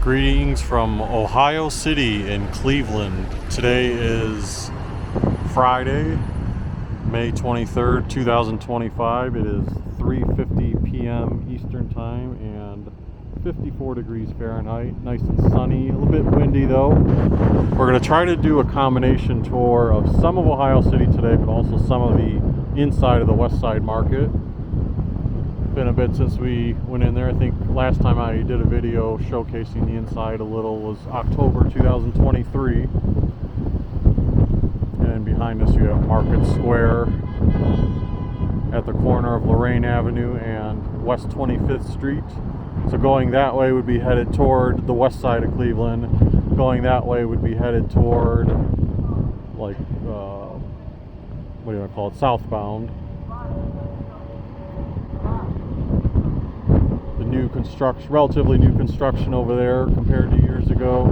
Greetings from Ohio City in Cleveland. Today is Friday, May 23rd, 2025. It is 3:50 p.m. Eastern Time and 54 degrees Fahrenheit. Nice and sunny, a little bit windy though. We're going to try to do a combination tour of some of Ohio City today, but also some of the inside of the Westside Market. Been a bit since we went in there. I think last time I did a video showcasing the inside a little was October 2023. And behind us you have Market Square at the corner of Lorain Avenue and West 25th Street. So going that way would be headed toward the west side of Cleveland. Going that way would be headed toward like what do you want to call it, southbound. New construction, relatively new construction over there compared to years ago.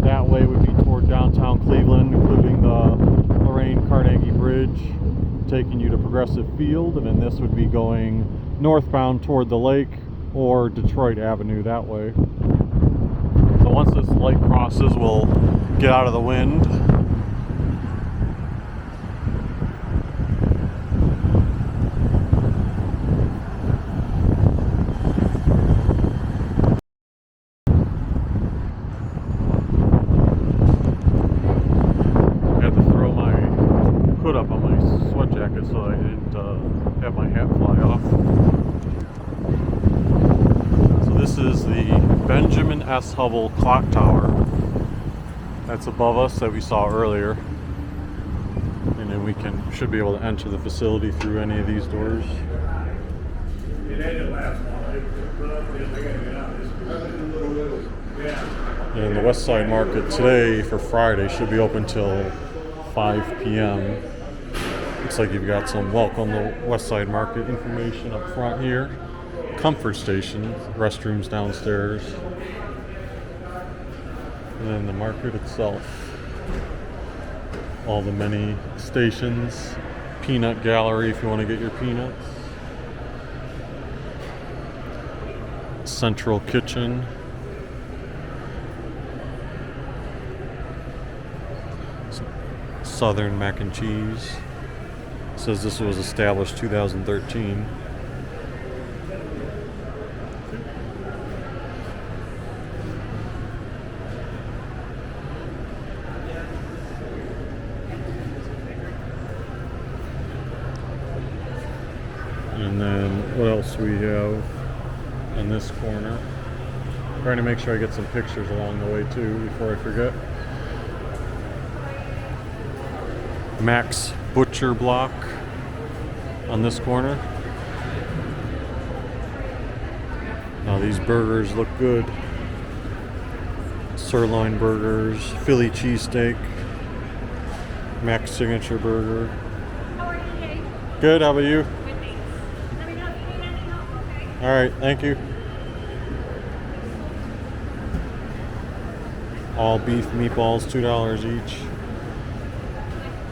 That way would be toward downtown Cleveland, including the Lorain Carnegie Bridge, taking you to Progressive Field, and then this would be going northbound toward the lake or Detroit Avenue that way. So once this light crosses, we'll get out of the wind. Up on my sweat jacket so I didn't have my hat fly off. So this is the Benjamin S. Hubble Clock Tower that's above us that we saw earlier, and then we should be able to enter the facility through any of these doors. And the Westside Market today for Friday should be open till 5 p.m. Looks like you've got some welcome to Westside Market information up front here. Comfort station, restrooms downstairs. And then the market itself. All the many stations. Peanut gallery if you want to get your peanuts. Central kitchen. Southern mac and cheese. It says this was established 2013. And then what else we have in this corner? Trying to make sure I get some pictures along the way too before I forget. Max Butcher Block on this corner. Now these burgers look good. Sirloin burgers, Philly cheesesteak, Max Signature Burger. How are you today? Good, how about you? Good, thanks. Let me know if you need any help, okay? Alright, thank you. All beef meatballs, $2 each.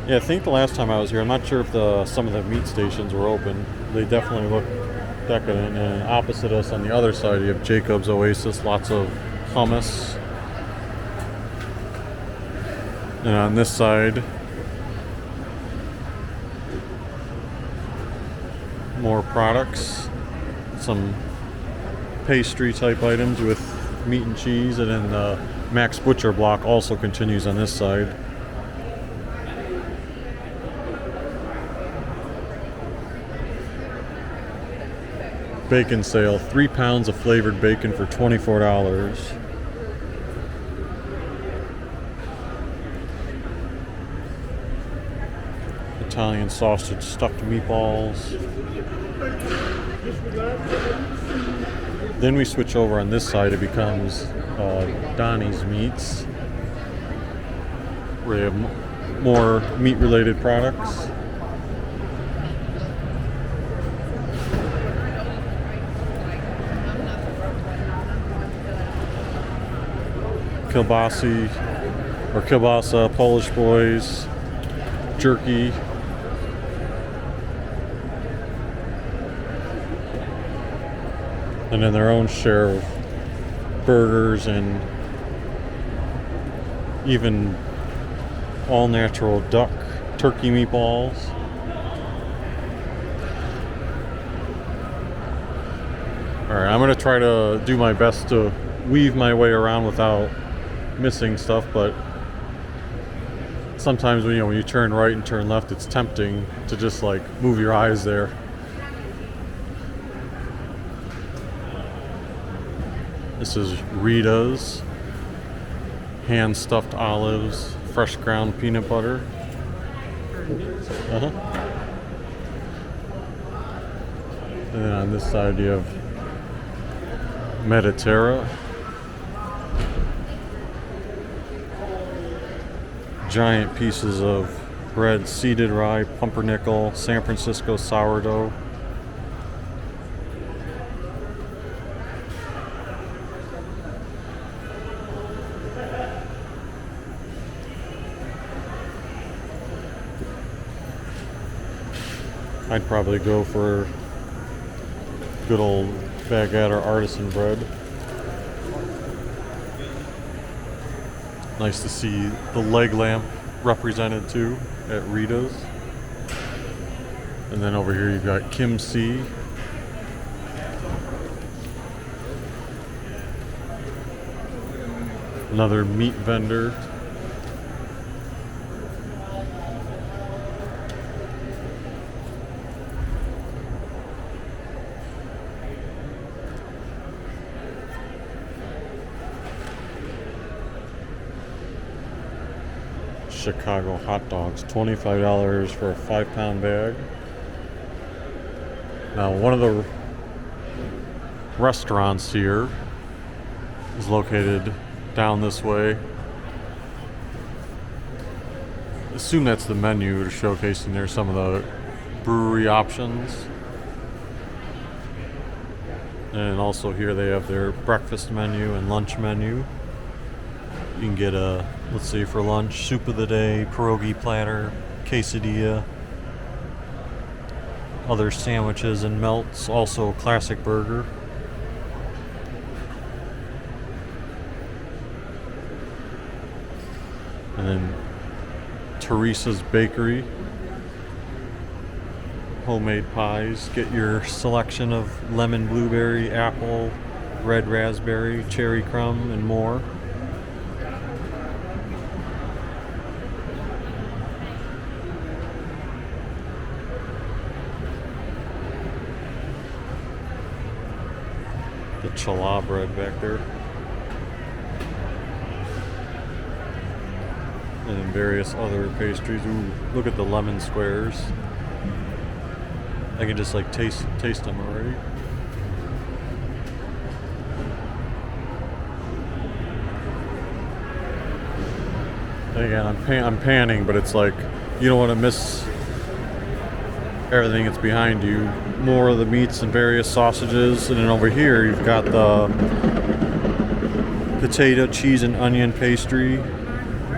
Yeah, I think the last time I was here, I'm not sure if some of the meat stations were open. They definitely look decadent. And opposite us on the other side, you have Jacob's Oasis, lots of hummus. And on this side, more products, some pastry type items with meat and cheese, and then the Max Butcher Block also continues on this side. Bacon sale, 3 pounds of flavored bacon for $24. Italian sausage stuffed meatballs. Then we switch over on this side, it becomes Donnie's Meats, where you have more meat related products. Kielbasa, Polish Boys, jerky, and then their own share of burgers and even all natural duck turkey meatballs. Alright, I'm going to try to do my best to weave my way around without missing stuff, but sometimes when you turn right and turn left, it's tempting to just like move your eyes there. This is Rita's hand stuffed olives, fresh ground peanut butter. And then on this side you have Mediterra. Giant pieces of bread, seeded rye, pumpernickel, San Francisco sourdough. I'd probably go for good old baguette or artisan bread. Nice to see the leg lamp represented too at Rita's. And then over here you've got Kim C. Another meat vendor. Chicago hot dogs, $25 for a 5-pound bag. Now, one of the restaurants here is located down this way. I assume that's the menu to showcasing there some of the brewery options. And also here they have their breakfast menu and lunch menu. You can get a, let's see, for lunch, soup of the day, pierogi platter, quesadilla, other sandwiches and melts, also a classic burger. And then Teresa's Bakery, homemade pies. Get your selection of lemon, blueberry, apple, red raspberry, cherry crumb, and more. The challah bread back there. And then various other pastries. Ooh, look at the lemon squares. I can just like taste them already. And again, I'm panning, but it's like you don't want to miss everything that's behind you. More of the meats and various sausages, and then over here you've got the potato, cheese, and onion pastry,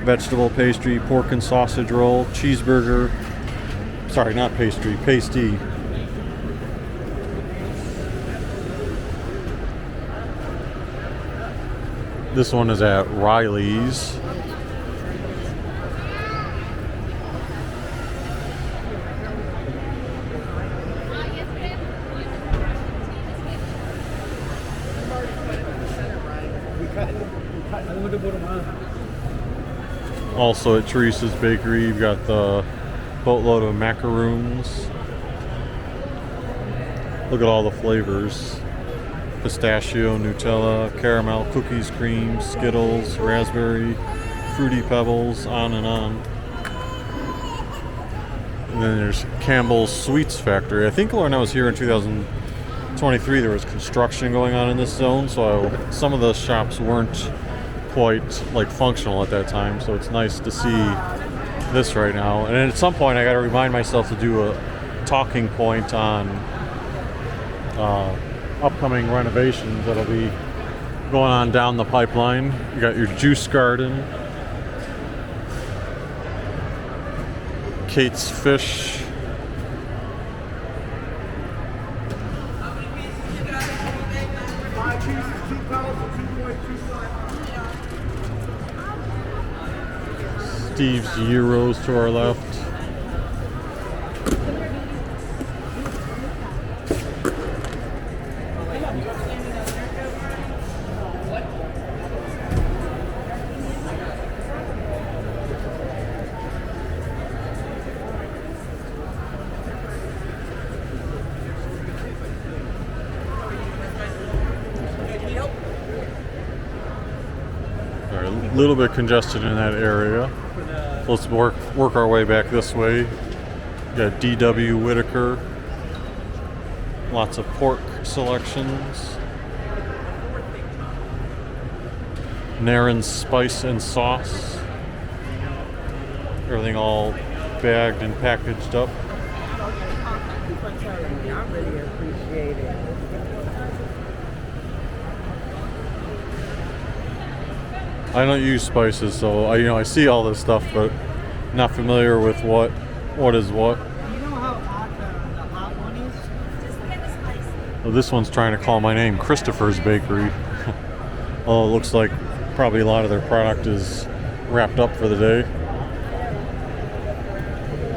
vegetable pastry, pork and sausage roll, cheeseburger. Sorry, not pastry, pasty. This one is at Riley's. Also at Teresa's Bakery, you've got the boatload of macaroons. Look at all the flavors. Pistachio, Nutella, caramel, cookies, cream, Skittles, raspberry, fruity pebbles, on and on. And then there's Campbell's Sweets Factory. I think when I was here in 2023 there was construction going on in this zone, so some of the shops weren't quite like functional at that time, so it's nice to see this right now. And at some point I got to remind myself to do a talking point on upcoming renovations that'll be going on down the pipeline. You got your juice garden, Kate's Fish, Steve's Gyros to our left. All right, a little bit congested in that area. Let's work our way back this way. Got D.W. Whitaker. Lots of pork selections. Naren's Spice and Sauce. Everything all bagged and packaged up. I really appreciate it. I don't use spices, so I see all this stuff, but not familiar with what is what. You know how hot the hot one is? Just get the spice. Well, this one's trying to call my name Christopher's Bakery. Oh, it looks like probably a lot of their product is wrapped up for the day.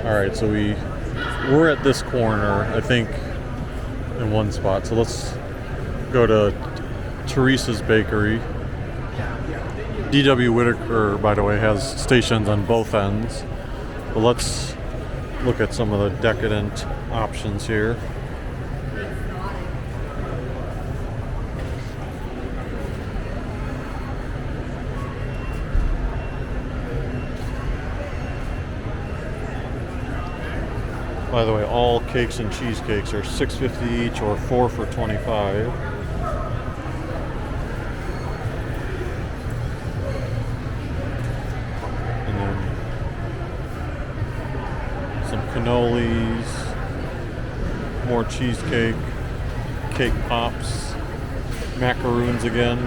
All right, so we're at this corner, I think, in one spot. So let's go to Teresa's Bakery. D.W. Whitaker, by the way, has stations on both ends. But let's look at some of the decadent options here. By the way, all cakes and cheesecakes are $6.50 each or 4 for $25. And then some cannolis, more cheesecake, cake pops, macaroons again.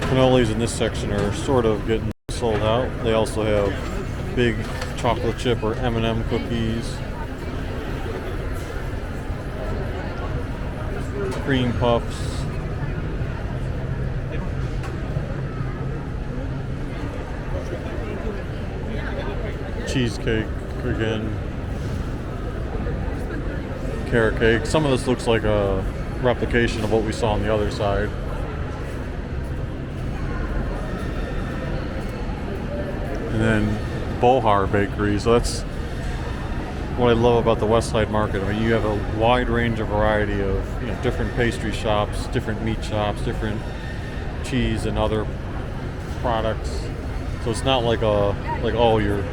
Cannolis in this section are sort of getting sold out. They also have big chocolate chip or M&M cookies, cream puffs, cheesecake again, carrot cake. Some of this looks like a replication of what we saw on the other side. And then Bohar Bakery. So that's what I love about the Westside Market. I mean, you have a wide range of variety of different pastry shops, different meat shops, different cheese and other products. So it's not like you're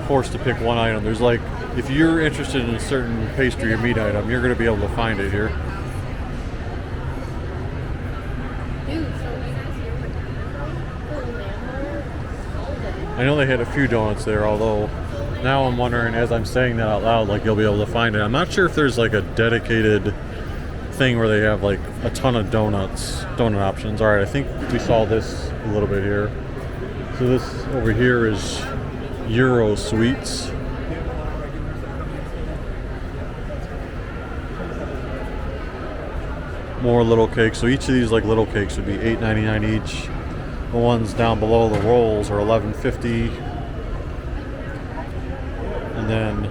forced to pick one item. There's like, if you're interested in a certain pastry or meat item, you're going to be able to find it here. I know they had a few donuts there, although now I'm wondering, as I'm saying that out loud, like you'll be able to find it. I'm not sure if there's like a dedicated thing where they have like a ton of donut options. All right, I think we saw this a little bit here. So this over here is Euro Sweets. More little cakes. So each of these like little cakes would be $8.99 each. The ones down below the rolls are $11.50, and then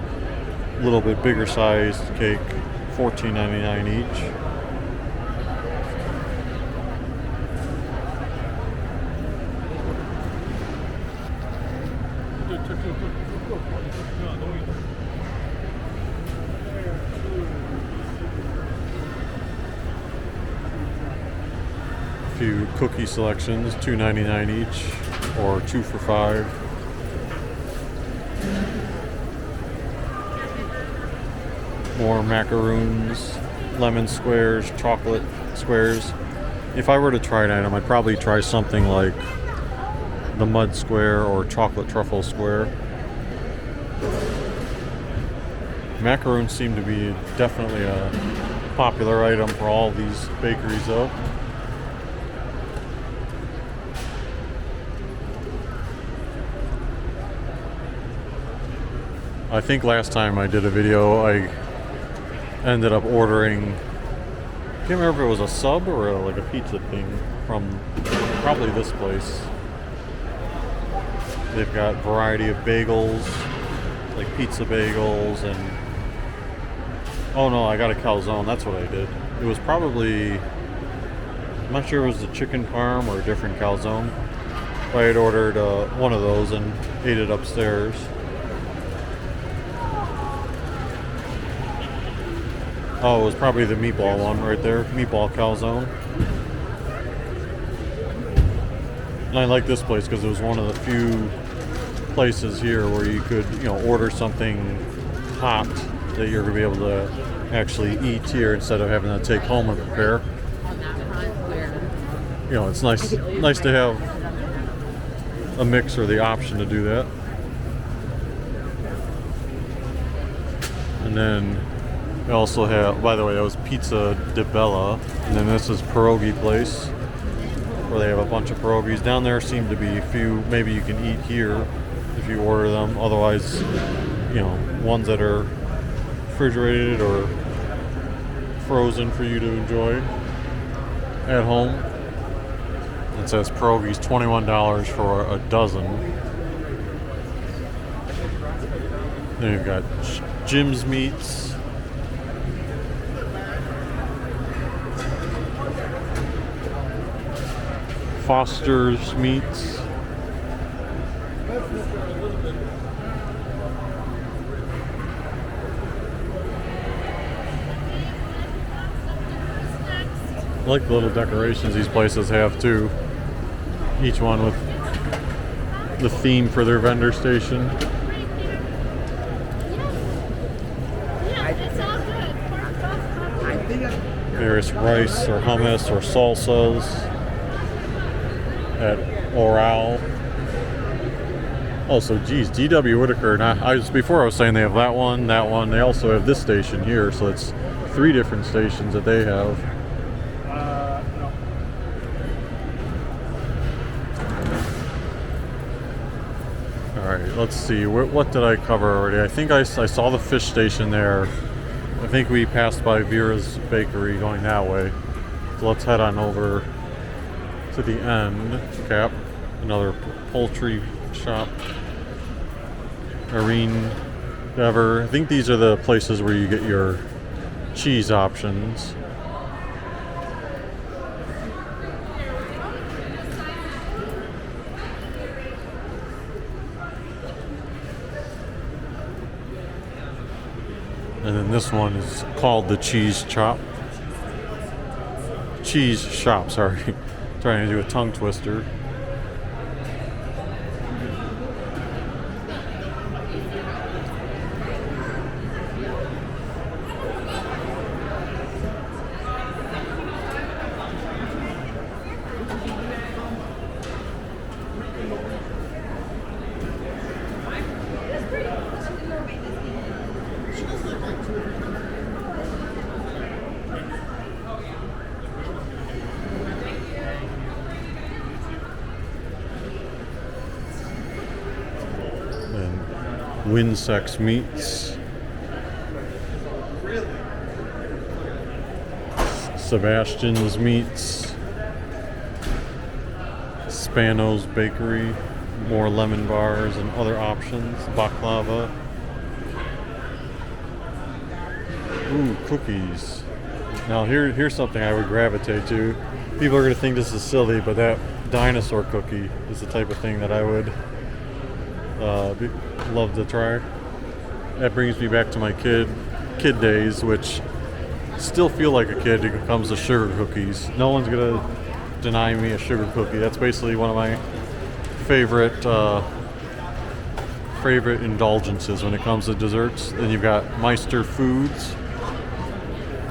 a little bit bigger sized cake, $14.99 each. Few cookie selections, $2.99 each or 2 for $5. More macaroons, lemon squares, chocolate squares. If I were to try an item, I'd probably try something like the mud square or chocolate truffle square. Macaroons seem to be definitely a popular item for all these bakeries though. I think last time I did a video, I ended up ordering Can't remember if it was a sub or like a pizza thing from probably this place. They've got variety of bagels, like pizza bagels, and oh no, I got a calzone. That's what I did. It was probably, I'm not sure if it was the chicken parm or a different calzone. I had ordered one of those and ate it upstairs. Oh, it was probably the meatball one right there, meatball calzone. And I like this place because it was one of the few places here where you could, order something hot that you're gonna be able to actually eat here instead of having to take home and prepare. It's nice to have a mix or the option to do that. And then we also have, by the way, that was Pizza di Bella, and then this is Pierogi Place, where they have a bunch of pierogies. Down there seem to be a few, maybe you can eat here if you order them. Otherwise, ones that are refrigerated or frozen for you to enjoy at home. It says pierogies $21 for a dozen. Then you've got Jim's Meats. Foster's Meats. I like the little decorations these places have too. Each one with the theme for their vendor station. Various rice or hummus or salsas at Oral. Oh, so geez, D.W. Whitaker. And before I was saying they have that one. They also have this station here, so it's 3 different stations that they have. Alright, let's see. What did I cover already? I think I saw the fish station there. I think we passed by Vera's Bakery going that way. So let's head on over to the end cap. Another poultry shop. Irene Dever. I think these are the places where you get your cheese options. And then this one is called the Cheese Shop, sorry. Trying to do a tongue twister. Winsex Meats, Sebastian's Meats, Spano's Bakery, more lemon bars and other options, baklava. Ooh, cookies. Now here's something I would gravitate to. People are going to think this is silly, but that dinosaur cookie is the type of thing that I would love to try. That brings me back to my kid days, which still feel like a kid when it comes to sugar cookies. No one's gonna deny me a sugar cookie. That's basically one of my favorite indulgences when it comes to desserts. Then you've got Meister Foods.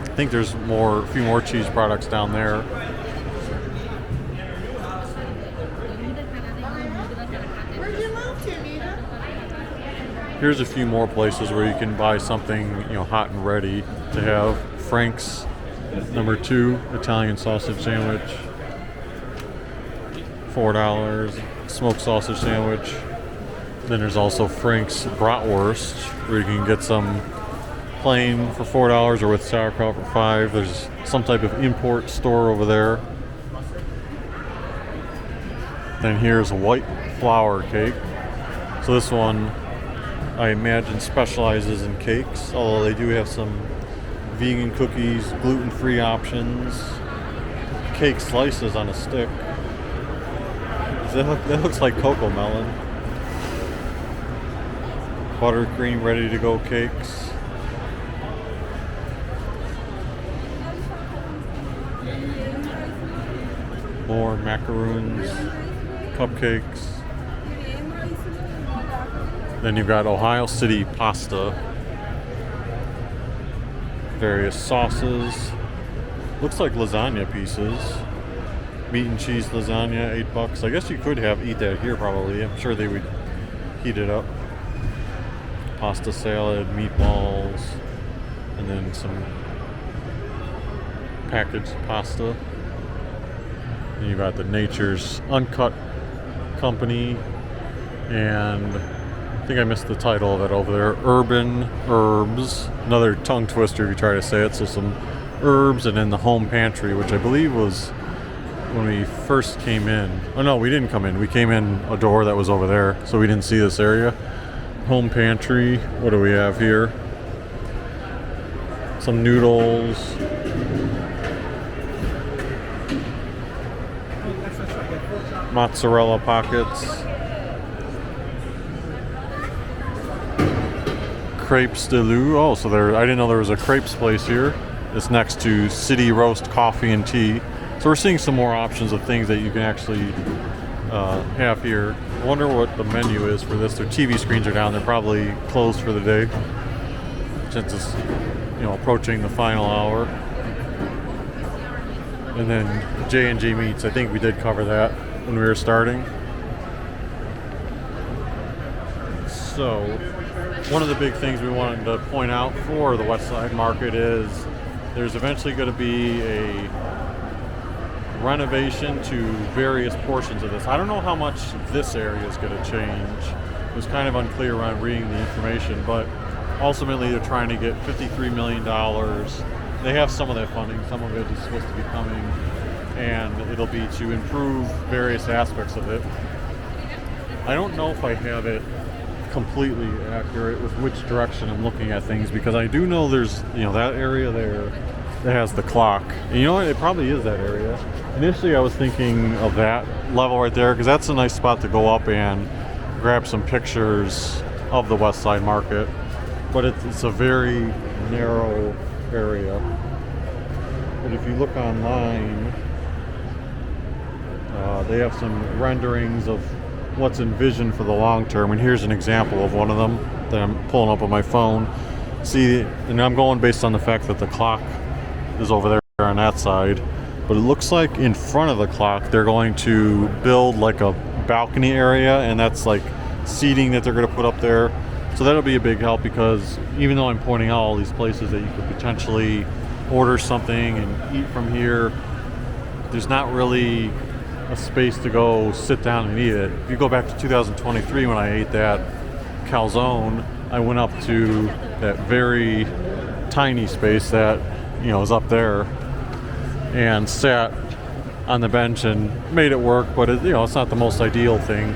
I think there's a few more cheese products down there. Here's a few more places where you can buy something, hot and ready to have. Frank's #2 Italian sausage sandwich, $4. Smoked sausage sandwich. Then there's also Frank's Bratwurst, where you can get some plain for $4 or with sauerkraut for $5. There's some type of import store over there. Then here's white flour cake. So this one, I imagine, specializes in cakes, although they do have some vegan cookies, gluten-free options, cake slices on a stick. That looks like cocoa melon. Buttercream ready-to-go cakes. More macaroons, cupcakes. Then you've got Ohio City pasta. Various sauces. Looks like lasagna pieces. Meat and cheese lasagna, $8. I guess you could eat that here probably. I'm sure they would heat it up. Pasta salad, meatballs, and then some packaged pasta. And you've got the Nature's Uncut Company, and I think I missed the title of it over there. Urban Herbs, another tongue twister if you try to say it. So some herbs, and then the home pantry, which I believe was when we first came in. Oh no, we didn't come in. We came in a door that was over there, so we didn't see this area. Home pantry. What do we have here? Some noodles. Mozzarella pockets. Crepes de Lou. Oh, so I didn't know there was a crepes place here. It's next to City Roast Coffee and Tea. So we're seeing some more options of things that you can actually have here. I wonder what the menu is for this. Their TV screens are down. They're probably closed for the day, since it's approaching the final hour. And then J&J Meats. I think we did cover that when we were starting. So one of the big things we wanted to point out for the Westside Market is there's eventually going to be a renovation to various portions of this. I don't know how much this area is going to change. It was kind of unclear around reading the information, but ultimately they're trying to get $53 million. They have some of that funding. Some of it is supposed to be coming, and it'll be to improve various aspects of it. I don't know if I have it completely accurate with which direction I'm looking at things, because I do know there's that area there that has the clock, and you know what, it probably is that area. Initially I was thinking of that level right there, because that's a nice spot to go up and grab some pictures of the Westside Market, but it's a very narrow area. But if you look online, they have some renderings of what's envisioned for the long term, and here's an example of one of them that I'm pulling up on my phone. See, and I'm going based on the fact that the clock is over there on that side, but it looks like in front of the clock they're going to build like a balcony area, and that's like seating that they're going to put up there. So that'll be a big help, because even though I'm pointing out all these places that you could potentially order something and eat from here, there's not really a space to go sit down and eat it. If you go back to 2023 when I ate that calzone, I went up to that very tiny space that is up there and sat on the bench and made it work, but it's not the most ideal thing.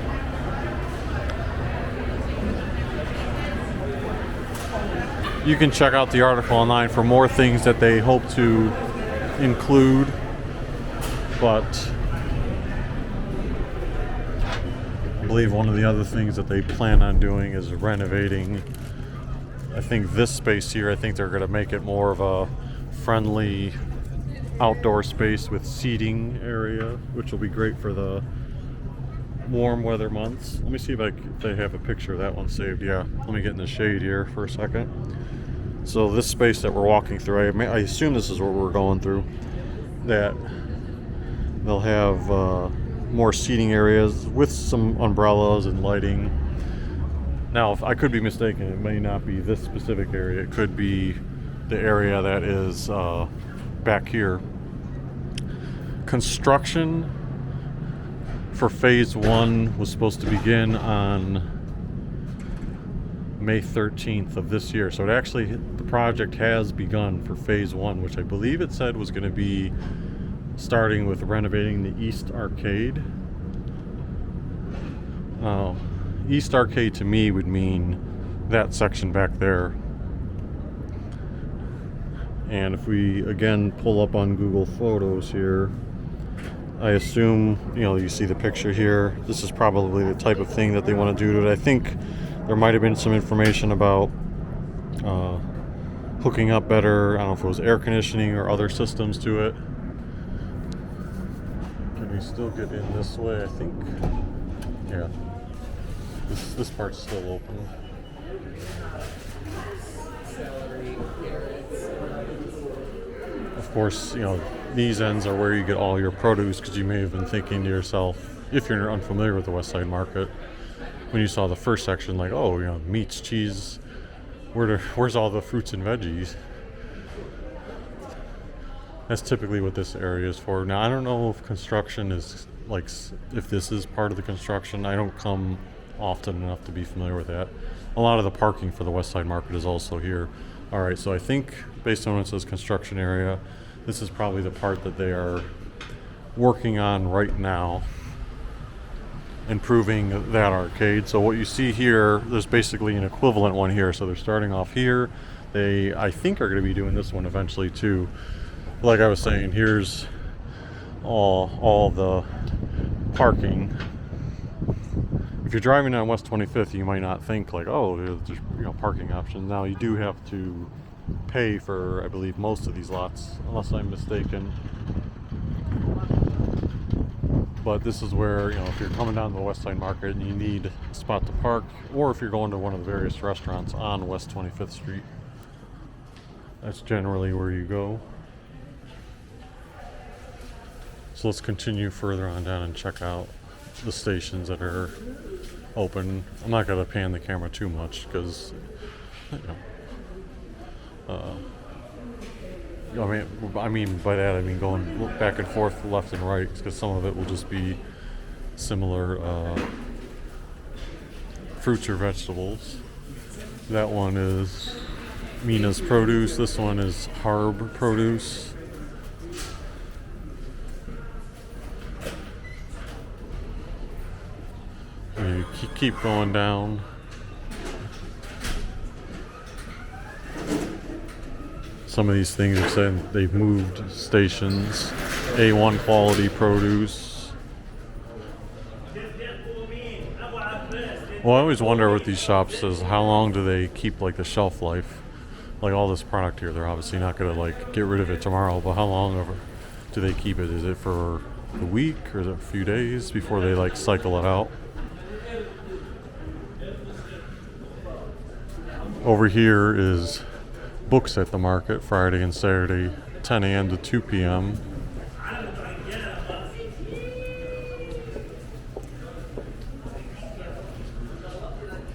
You can check out the article online for more things that they hope to include, but I believe one of the other things that they plan on doing is renovating. I think this space here, I think they're going to make it more of a friendly outdoor space with seating area, which will be great for the warm weather months. Let me see if they have a picture of that one saved. Yeah, let me get in the shade here for a second. So this space that we're walking through, I assume this is what we're going through, that they'll have more seating areas with some umbrellas and lighting. Now, if I could be mistaken, it may not be this specific area. It could be the area that is back here. Construction for phase 1 was supposed to begin on May 13th of this year. So it actually, the project has begun for phase one, which I believe it said was going to be starting with renovating the East Arcade. East Arcade to me would mean that section back there. And if we again pull up on Google Photos here, I assume, you see the picture here. This is probably the type of thing that they want to do to it. I think there might have been some information about hooking up better, I don't know if it was air conditioning or other systems to it. Can we still get in this way? I think, yeah. This part's still open. Of course, these ends are where you get all your produce, because you may have been thinking to yourself, if you're unfamiliar with the Westside Market, when you saw the first section, like, oh, meats, cheese, where's all the fruits and veggies? That's typically what this area is for. Now, I don't know if construction is, like, if this is part of the construction. I don't come often enough to be familiar with that. A lot of the parking for the Westside Market is also here. All right, so I think based on what it says construction area, this is probably the part that they are working on right now, improving that arcade. So what you see here, there's basically an equivalent one here. So they're starting off here. They, I think, are going to be doing this one eventually too. Like I was saying, here's all the parking. If you're driving down West 25th, you might not think like, oh, there's parking options. Now you do have to pay for, I believe, most of these lots, unless I'm mistaken. But this is where, if you're coming down to the Westside Market and you need a spot to park, or if you're going to one of the various restaurants on West 25th Street, that's generally where you go. So let's continue further on down and check out the stations that are open. I'm not going to pan the camera too much because, I mean by that I mean going back and forth left and right, because some of it will just be similar fruits or vegetables. That one is Mina's Produce. This one is Harb Produce. You keep going down. Some of these things are saying they've moved stations. A1 quality produce. Well, I always wonder with these shops is how long do they keep like the shelf life? Like all this product here, they're obviously not going to like get rid of it tomorrow, but how long ever do they keep it? Is it for a week or is it a few days before they like cycle it out? Over here is Books at the Market, Friday and Saturday, 10 a.m. to 2 p.m.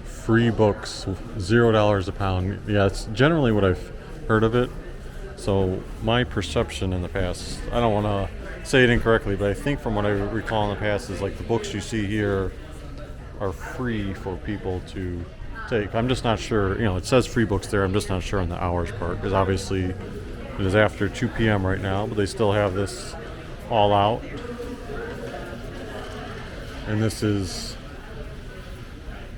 Free books, $0 a pound. Yeah, it's generally what I've heard of it. So my perception in the past, I don't want to say it incorrectly, but I think from what I recall in the past is like the books you see here are free for people to take. I'm just not sure, it says free books there. I'm just not sure on the hours part, because obviously it is after 2 p.m. right now, but they still have this all out. And this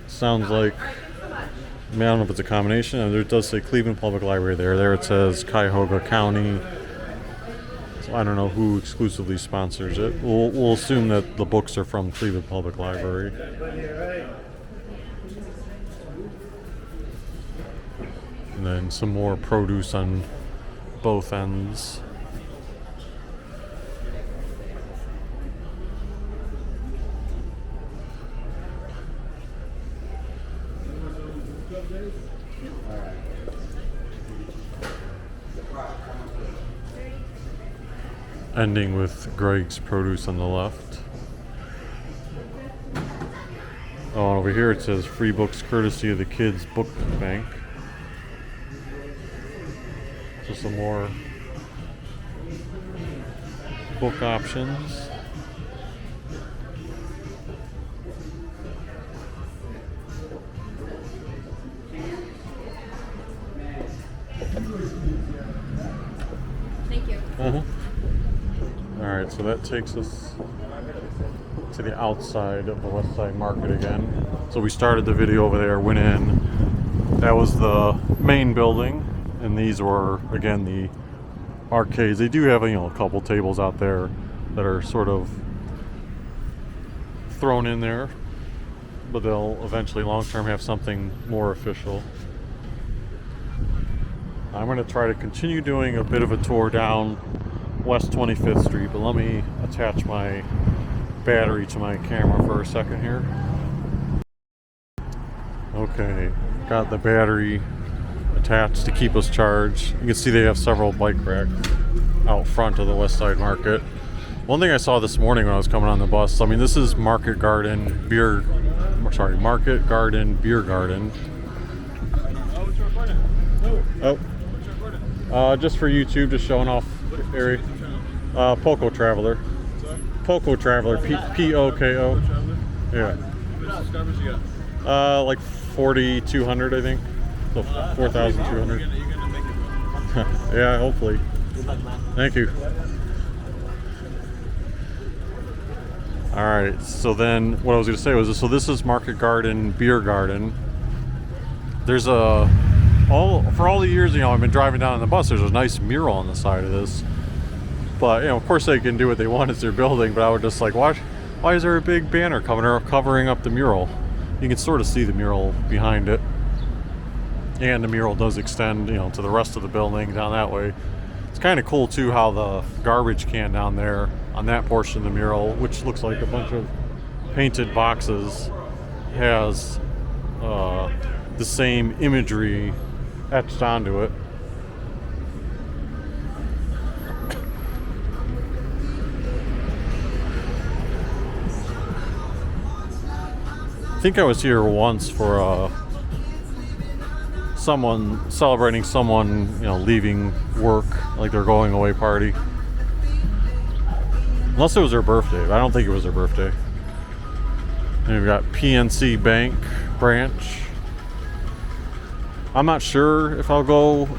sounds like, I don't know if it's a combination. It does say Cleveland Public Library there. There it says Cuyahoga County. So I don't know who exclusively sponsors it. We'll assume that the books are from Cleveland Public Library. And then some more produce on both ends. Ending with Greg's Produce on the left. Oh, over here it says free books courtesy of the Kids Book Bank. So some more book options. Alright, so that takes us to the outside of the Westside Market again. So we started the video over there, went in. That was the main building, and these were, again, the arcades. They do have, a couple tables out there that are sort of thrown in there, but they'll eventually long term have something more official. I'm going to try to continue doing a bit of a tour down West 25th Street, but let me attach my battery to my camera for a second here. Okay, got the battery attached to keep us charged. You can see they have several bike racks out front of the Westside Market. One thing I saw this morning when I was coming on the bus, this is Market Garden Beer Garden. Just for YouTube, just showing off area. Poco Traveler. Poco Traveler, P-O-K-O. Yeah. What subscribers you got? Like 4,200, I think. So 4,200. You're gonna make it. Yeah, hopefully. Good luck, man. Thank you. All right. So then, what I was going to say was, so this is Market Garden Beer Garden. There's for all the years, I've been driving down on the bus. There's a nice mural on the side of this. But of course, they can do what they want. It's their building. But I would just like, why is there a big banner covering up the mural? You can sort of see the mural behind it, and the mural does extend, to the rest of the building down that way. It's kind of cool too how the garbage can down there on that portion of the mural, which looks like a bunch of painted boxes, has the same imagery etched onto it. I think I was here once for someone celebrating someone, leaving work, like their going away party. Unless it was their birthday, but I don't think it was their birthday. And we've got PNC Bank branch. I'm not sure if I'll go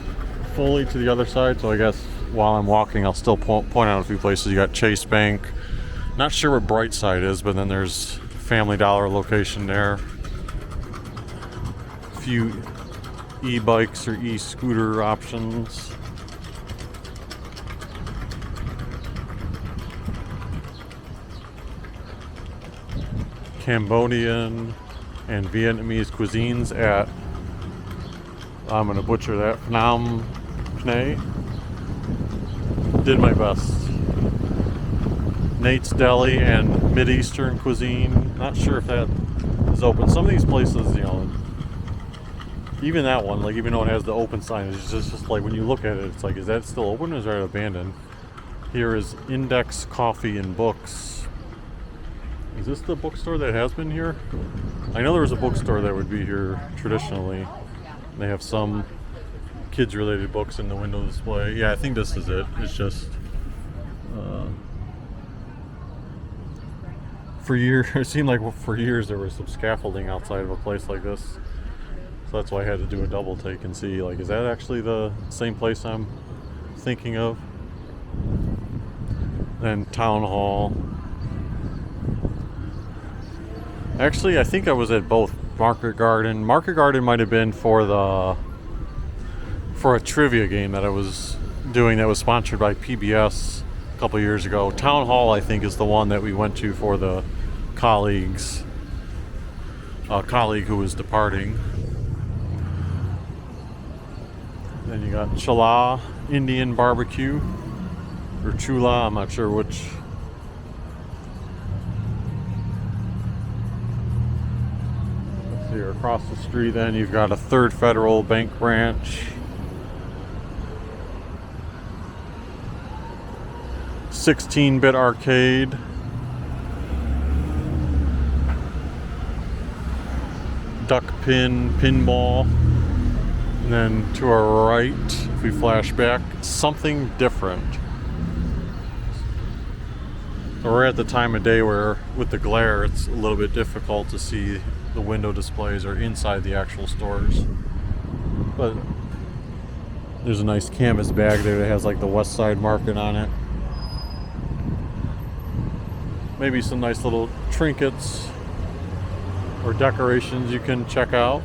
fully to the other side, so I guess while I'm walking, I'll still point out a few places. You got Chase Bank. Not sure what Brightside is, but then there's Family Dollar location there. A few e-bikes or e-scooter options. Cambodian and Vietnamese cuisines at, I'm going to butcher that, Phnom Penh. Did my best. Nate's Deli and Mideastern cuisine. Not sure if that is open. Some of these places, even that one, like even though it has the open sign, it's just like when you look at it, it's like, is that still open or is that abandoned? Here is Index Coffee and Books. Is this the bookstore that has been here? I know there was a bookstore that would be here traditionally. They have some kids-related books in the window display. Yeah, I think this is it. It's just for years, it seemed like for years there was some scaffolding outside of a place like this. So that's why I had to do a double take and see, like, is that actually the same place I'm thinking of? Then Town Hall. Actually, I think I was at both Market Garden. Market Garden might have been for a trivia game that I was doing that was sponsored by PBS a couple years ago. Town Hall, I think, is the one that we went to for the colleague who was departing. Then you got Chala Indian Barbecue, or Chula, I'm not sure which. Let's see, across the street then you've got a Third Federal Bank branch. 16-bit arcade. Duck pin, pinball. And then to our right, if we flash back, something different. We're at the time of day where, with the glare, it's a little bit difficult to see the window displays or inside the actual stores. But there's a nice canvas bag there that has like the Westside Market on it. maybe some nice little trinkets or decorations you can check out.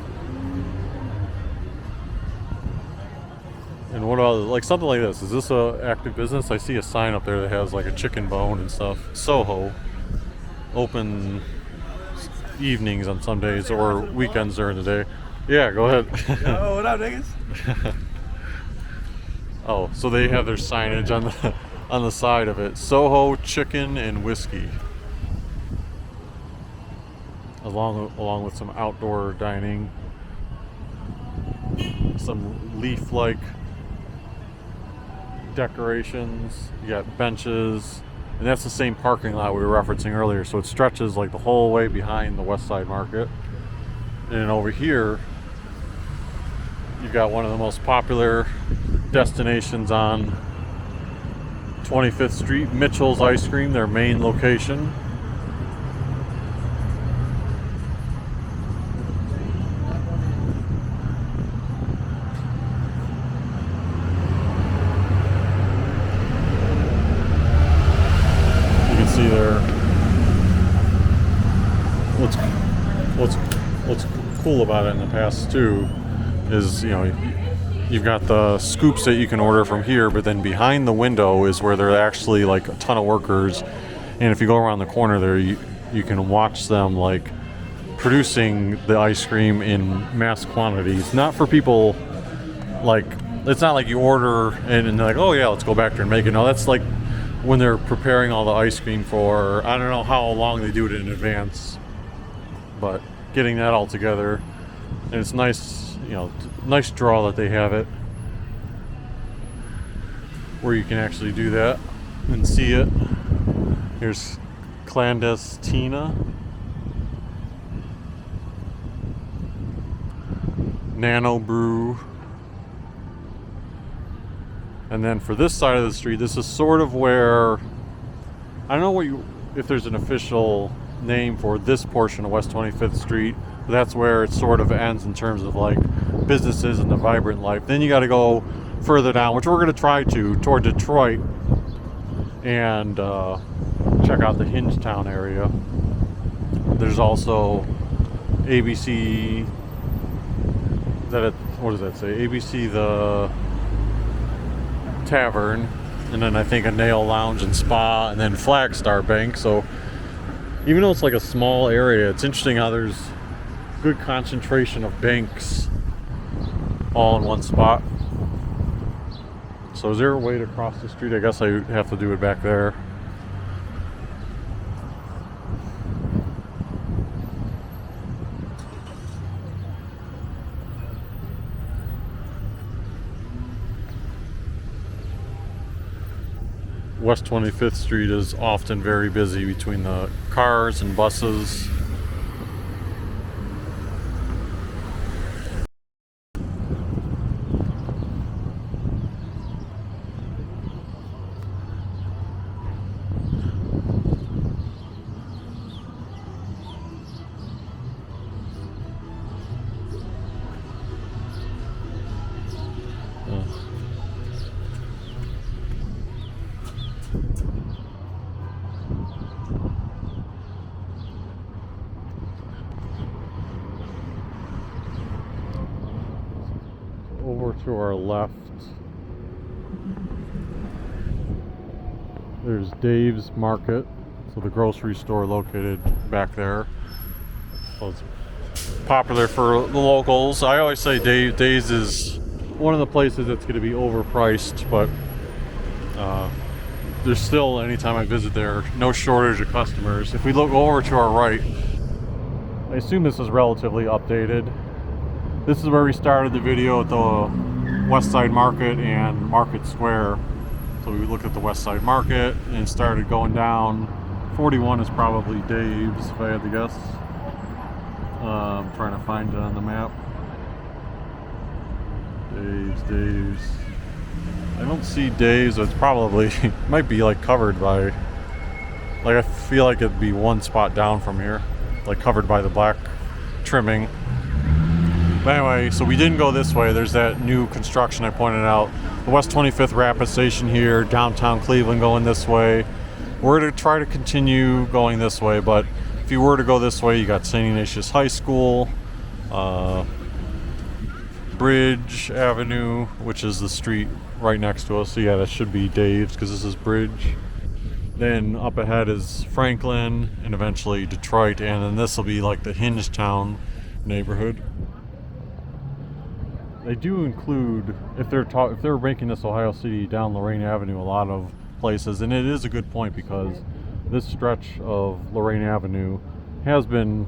And what about like something like this? Is this a active business? I see a sign up there that has like a chicken bone and stuff. Soho, open evenings on some days or weekends during the day. Yeah, go ahead. Yo, what up, niggas? Oh, so they have their signage on the side of it. Soho chicken and whiskey. Along with some outdoor dining. Some leaf-like decorations. You got benches. And that's the same parking lot we were referencing earlier. So it stretches like the whole way behind the Westside Market. And over here, you've got one of the most popular destinations on 25th Street, Mitchell's Ice Cream, their main location. You can see there. What's cool about it in the past too is, you know, you've got the scoops that you can order from here, but then behind the window is where there are actually like a ton of workers, and if you go around the corner there, you can watch them like producing the ice cream in mass quantities. Not for people, like, it's not like you order and they're like, oh yeah, let's go back there and make it. No, that's like when they're preparing all the ice cream for, I don't know how long they do it in advance, but getting that all together. And it's nice, you know, nice draw that they have it where you can actually do that and see it. Here's Clandestina, Nano Brew, and then for this side of the street, this is sort of where, I don't know if there's an official name for this portion of West 25th Street. That's where it sort of ends in terms of like businesses and the vibrant life. Then you got to go further down, which we're going to try to, toward Detroit, and check out the Hingetown area. There's also ABC. What does that say? ABC the Tavern, and then I think a nail lounge and spa, and then Flagstar Bank. So even though it's like a small area, it's interesting how there's good concentration of banks all in one spot. So is there a way to cross the street? I guess I have to do it back there. West 25th Street is often very busy between the cars and buses. Over to our left, there's Dave's Market, so the grocery store located back there. So it's popular for the locals. I always say Dave's is one of the places that's going to be overpriced, but there's still, anytime I visit there, no shortage of customers. If we look over to our right, I assume this is relatively updated. This is where we started the video at the Westside Market and Market Square. So we looked at the Westside Market and started going down. 41 is probably Dave's, if I had to guess. I'm trying to find it on the map. Dave's. I don't see Dave's. It's probably, might be like covered by, like I feel like it'd be one spot down from here, like covered by the black trimming. But anyway, so we didn't go this way. There's that new construction I pointed out. The West 25th Rapid Station here, downtown Cleveland going this way. we're to try to continue going this way, but if you were to go this way, you got St. Ignatius High School, Bridge Avenue, which is the street right next to us. So yeah, that should be Dave's because this is Bridge. Then up ahead is Franklin and eventually Detroit, and then this will be like the Hingetown neighborhood. They do include, if they're making this Ohio City down Lorain Avenue, a lot of places, and it is a good point because this stretch of Lorain Avenue has been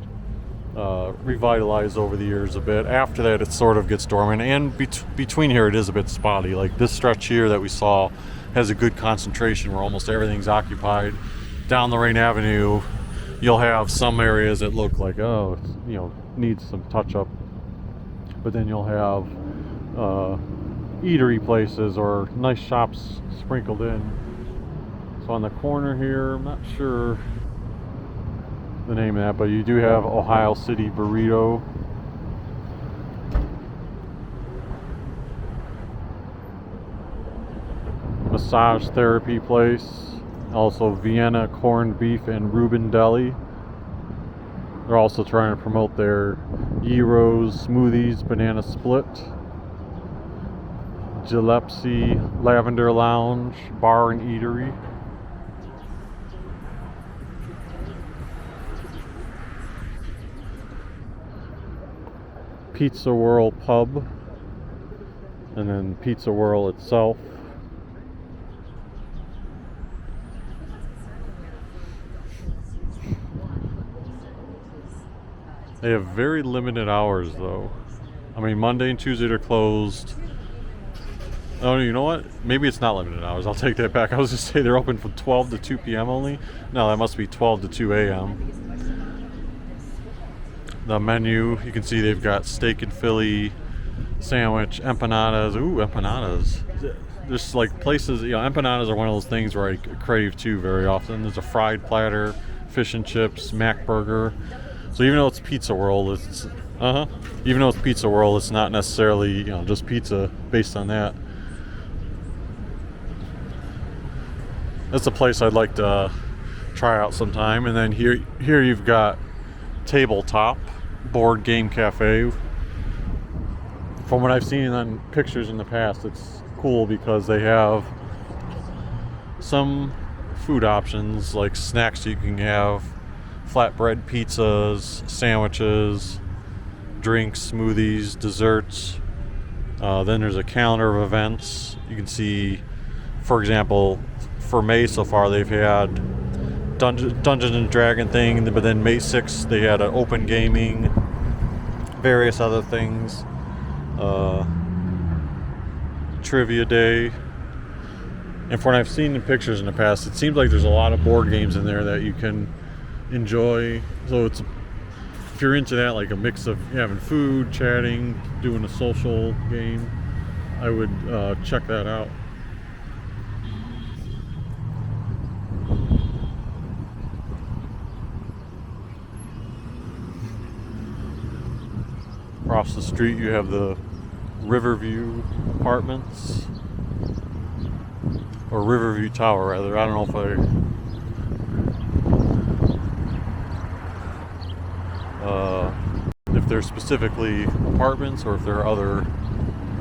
revitalized over the years a bit. After that, it sort of gets dormant, and between here, it is a bit spotty. Like this stretch here that we saw has a good concentration where almost everything's occupied. Down Lorain Avenue, you'll have some areas that look like, oh, it's, needs some touch up, but then you'll have eatery places or nice shops sprinkled in. So on the corner here, I'm not sure the name of that, but you do have Ohio City Burrito. Massage therapy place. Also Vienna corned beef and Reuben Deli. They're also trying to promote their gyros, smoothies, banana split. Gillespie Lavender Lounge, bar and eatery. Pizza Whirl Pub, and then Pizza Whirl itself. They have very limited hours though. I mean, Monday and Tuesday they're closed. Oh, you know what? Maybe it's not limited hours. I'll take that back. I was just saying they're open from 12 to 2 p.m. only. No, that must be 12 to 2 a.m. The menu, you can see they've got steak and Philly sandwich, empanadas. Ooh, empanadas. There's like places, empanadas are one of those things where I crave too very often. There's a fried platter, fish and chips, mac burger. So even though it's Pizza World, it's not necessarily just pizza based on that. That's a place I'd like to try out sometime. And then here you've got Tabletop Board Game Cafe. From what I've seen on pictures in the past, it's cool because they have some food options like snacks you can have. Flatbread pizzas, sandwiches, drinks, smoothies, desserts. Then there's a calendar of events. You can see, for example, for May so far they've had Dungeons and Dragon thing, but then May 6th they had an open gaming, various other things, trivia day. And from what I've seen in pictures in the past, it seems like there's a lot of board games in there that you can enjoy. So if you're into that, like a mix of having food, chatting, doing a social game, I would check that out. Across the street you have the Riverview Apartments, or Riverview Tower rather. I don't know if they're specifically apartments or if there are other.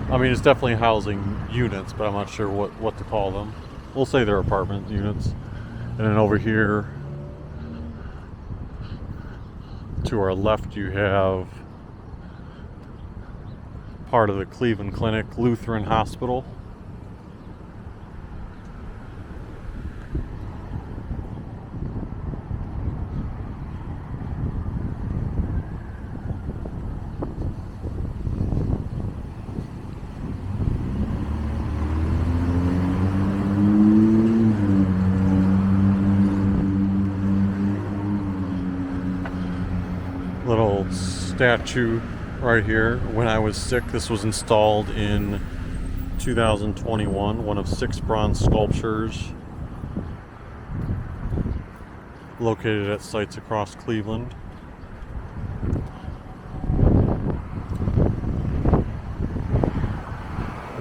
I mean, it's definitely housing units, but I'm not sure what to call them. We'll say they're apartment units. And then over here to our left you have part of the Cleveland Clinic Lutheran Hospital. Little statue right here. When I was sick, this was installed in 2021, one of 6 bronze sculptures located at sites across Cleveland.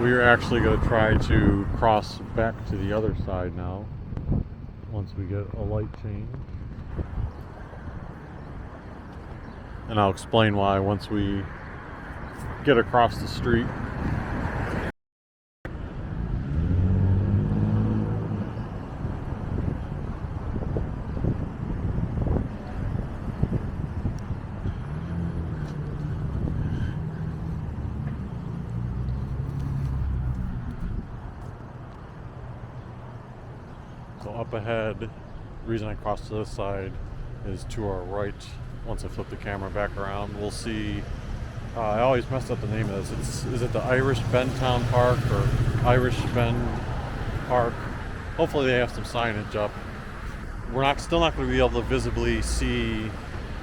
We are actually going to try to cross back to the other side now. once we get a light change. And I'll explain why once we get across the street. So up ahead, the reason I crossed to this side is to our right. Once I flip the camera back around, we'll see. I always messed up the name of this. Is it the Irishbend Town Park or Irishbend Park? Hopefully they have some signage up. We're still not going to be able to visibly see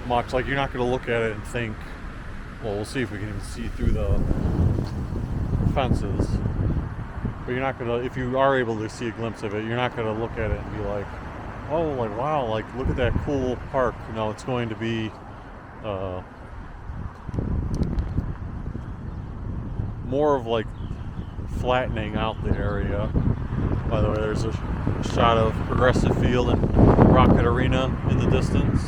much. Like, you're not going to look at it and think, well, we'll see if we can even see through the fences. But you're not going to, if you are able to see a glimpse of it, you're not going to look at it and be like, oh, like, wow, like, look at that cool park. No, it's going to be more of like flattening out the area. By the way, there's a shot of Progressive Field and Rocket Arena in the distance.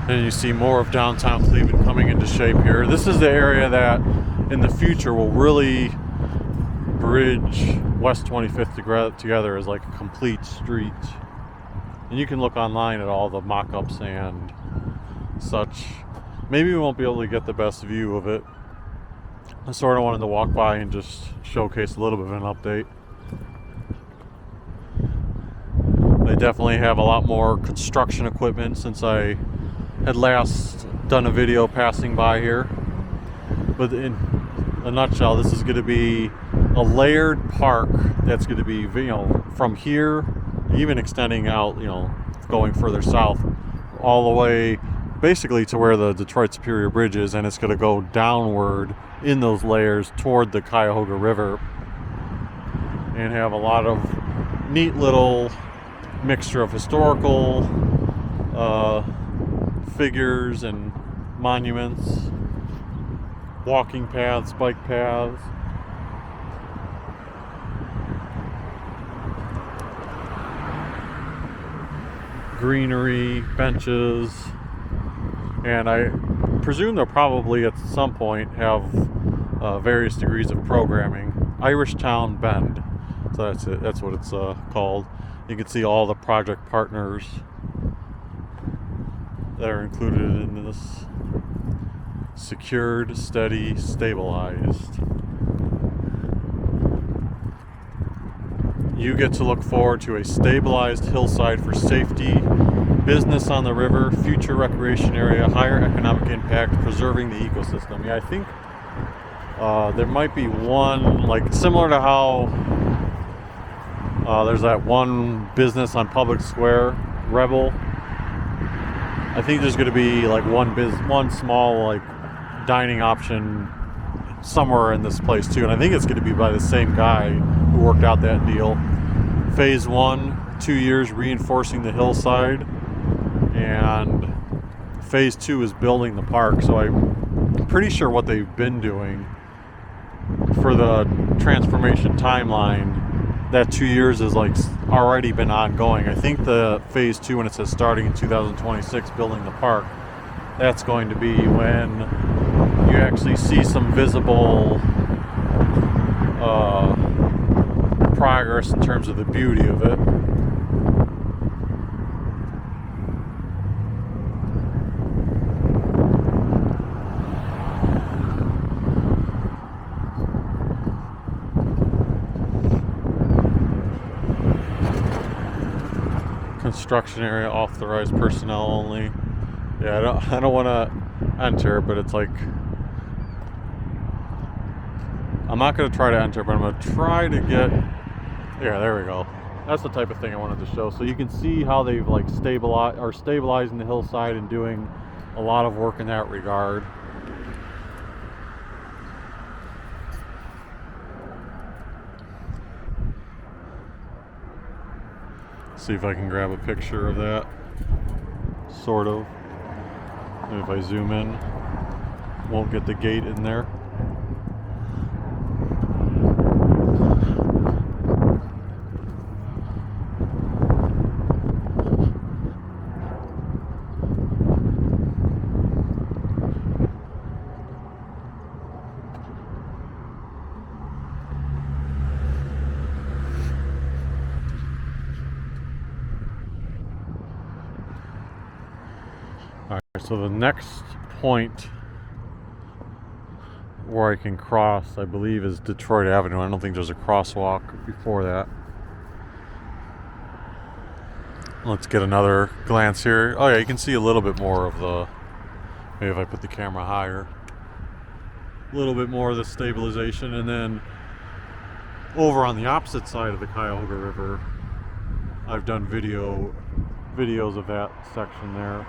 And you see more of downtown Cleveland coming into shape here. This is the area that in the future will really bridge West 25th together as like a complete street. And you can look online at all the mock-ups and such. Maybe we won't be able to get the best view of it. I sort of wanted to walk by and just showcase a little bit of an update. They definitely have a lot more construction equipment since I had last done a video passing by here. But in a nutshell, this is going to be a layered park that's going to be, from here, even extending out, going further south, all the way basically to where the Detroit Superior Bridge is, and it's going to go downward in those layers toward the Cuyahoga River and have a lot of neat little mixture of historical figures and monuments, walking paths, bike paths. Greenery, benches, and I presume they'll probably at some point have various degrees of programming. Irishtown Bend, so that's it. That's what it's called. You can see all the project partners that are included in this. Secured, steady, stabilized. You get to look forward to a stabilized hillside for safety, business on the river, future recreation area, higher economic impact, preserving the ecosystem. Yeah, I think there might be one, like similar to how there's that one business on Public Square, Rebel. I think there's going to be like one small like dining option somewhere in this place too, and I think it's going to be by the same guy who worked out that deal. Phase 1, 2 years reinforcing the hillside, and phase 2 is building the park. So I'm pretty sure what they've been doing for the transformation timeline, that 2 years is like already been ongoing. I think the phase 2, when it says starting in 2026 building the park, that's going to be when you actually see some visible progress in terms of the beauty of it. Construction area, authorized personnel only. Yeah, I don't want to enter, but it's like, I'm not going to try to enter, but I'm going to try to get, yeah, there we go. That's the type of thing I wanted to show. So you can see how they've like stabilizing the hillside and doing a lot of work in that regard. See if I can grab a picture of that. Sort of. Maybe if I zoom in, won't get the gate in there. Alright, so the next point where I can cross, I believe, is Detroit Avenue. I don't think there's a crosswalk before that. Let's get another glance here. Oh yeah, you can see a little bit more of the, maybe if I put the camera higher, a little bit more of the stabilization. And then over on the opposite side of the Cuyahoga River, I've done videos of that section there.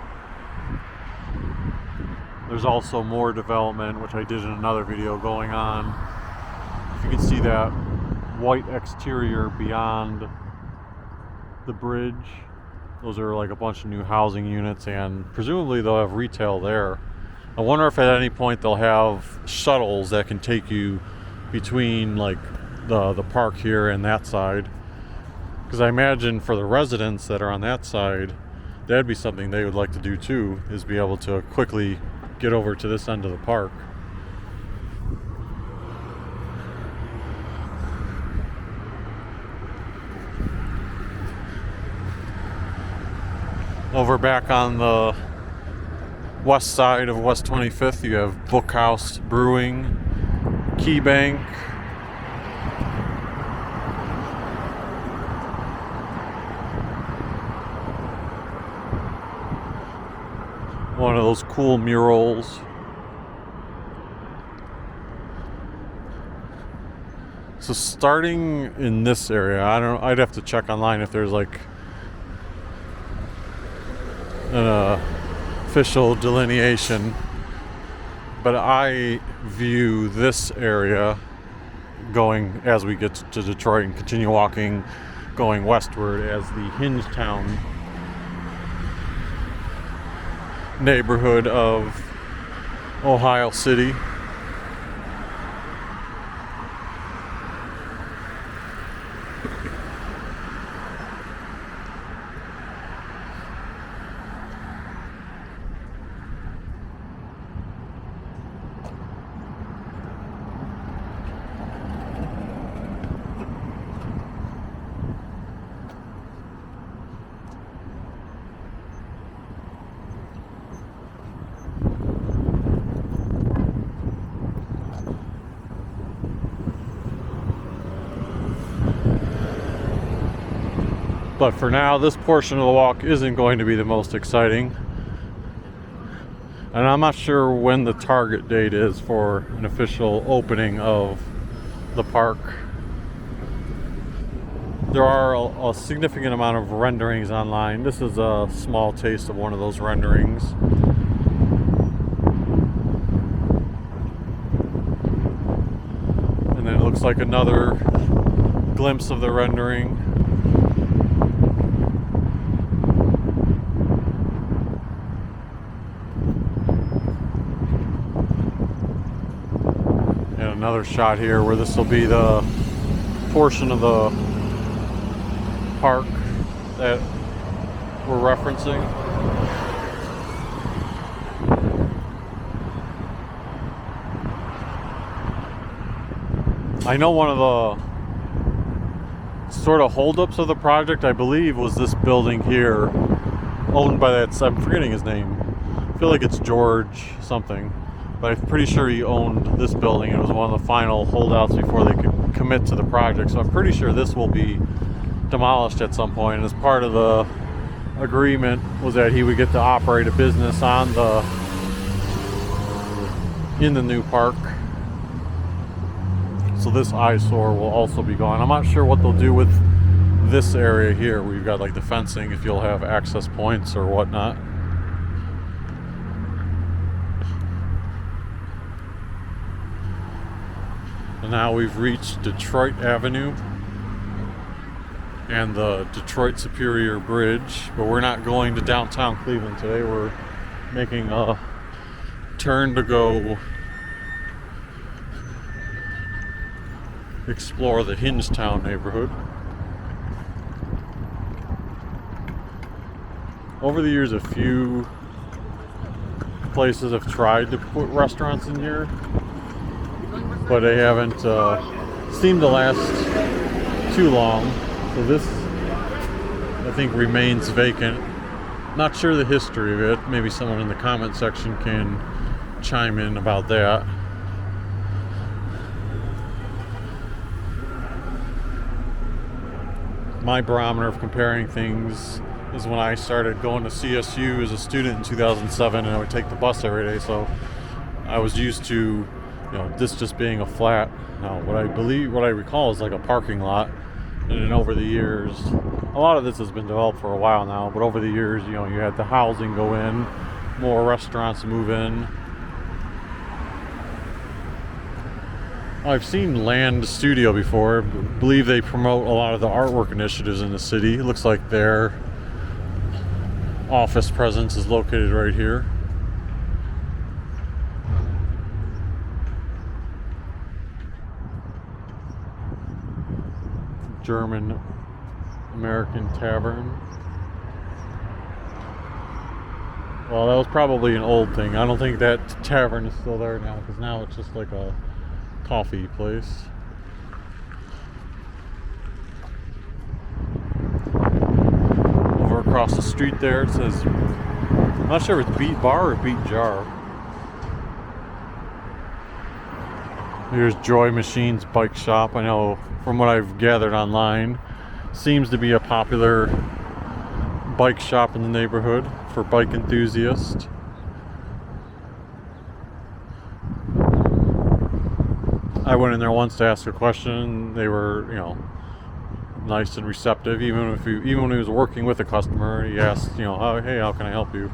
There's also more development, which I did in another video, going on. If you can see that white exterior beyond the bridge, those are like a bunch of new housing units, and presumably they'll have retail there. I wonder if at any point they'll have shuttles that can take you between like the park here and that side. Because I imagine for the residents that are on that side, that'd be something they would like to do too, is be able to quickly get over to this end of the park. Over back on the west side of West 25th, you have Bookhouse Brewing, Key Bank, one of those cool murals. So starting in this area, I'd have to check online if there's like an official delineation, but I view this area going, as we get to Detroit and continue walking going westward, as the Hingetown neighborhood of Ohio City. But for now, this portion of the walk isn't going to be the most exciting. And I'm not sure when the target date is for an official opening of the park. There are a significant amount of renderings online. This is a small taste of one of those renderings. And then it looks like another glimpse of the rendering. Another shot here where this will be the portion of the park that we're referencing. I know one of the sort of holdups of the project, I believe, was this building here, owned by that, I'm forgetting his name. I feel like it's George something. But I'm pretty sure he owned this building. It was one of the final holdouts before they could commit to the project. So I'm pretty sure this will be demolished at some point. And as part of the agreement was that he would get to operate a business in the new park. So this eyesore will also be gone. I'm not sure what they'll do with this area here where you've got like the fencing, if you'll have access points or whatnot. And now we've reached Detroit Avenue. and the Detroit Superior Bridge, but we're not going to downtown Cleveland today. We're making a turn to go explore the Hingetown neighborhood. Over the years, a few places have tried to put restaurants in here, but they haven't seemed to last too long. So this, I think, remains vacant. Not sure the history of it. Maybe someone in the comment section can chime in about that. My barometer of comparing things is when I started going to CSU as a student in 2007, and I would take the bus every day. So I was used to, this just being a flat. Now, what I recall is like a parking lot. And then over the years, a lot of this has been developed for a while now, but over the years, you had the housing go in, more restaurants move in. I've seen Land Studio before. I believe they promote a lot of the artwork initiatives in the city. It looks like their office presence is located right here. German American Tavern. Well, that was probably an old thing. I don't think that tavern is still there now, because now it's just like a coffee place. Over across the street there, it says, I'm not sure if it's Beat Bar or Beat Jar. Here's Joy Machine's bike shop. I know from what I've gathered online, seems to be a popular bike shop in the neighborhood for bike enthusiasts. I went in there once to ask a question. They were, nice and receptive. Even when he was working with a customer, he asked, hey, how can I help you?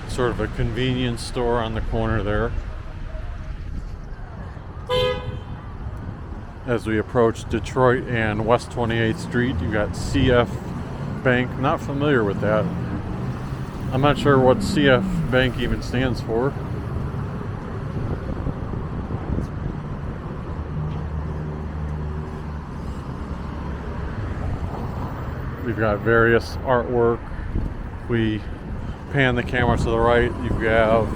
Sort of a convenience store on the corner there. As we approach Detroit and West 28th Street, you got CF Bank. Not familiar with that. I'm not sure what CF Bank even stands for. We've got various artwork. We pan the camera to the right, you have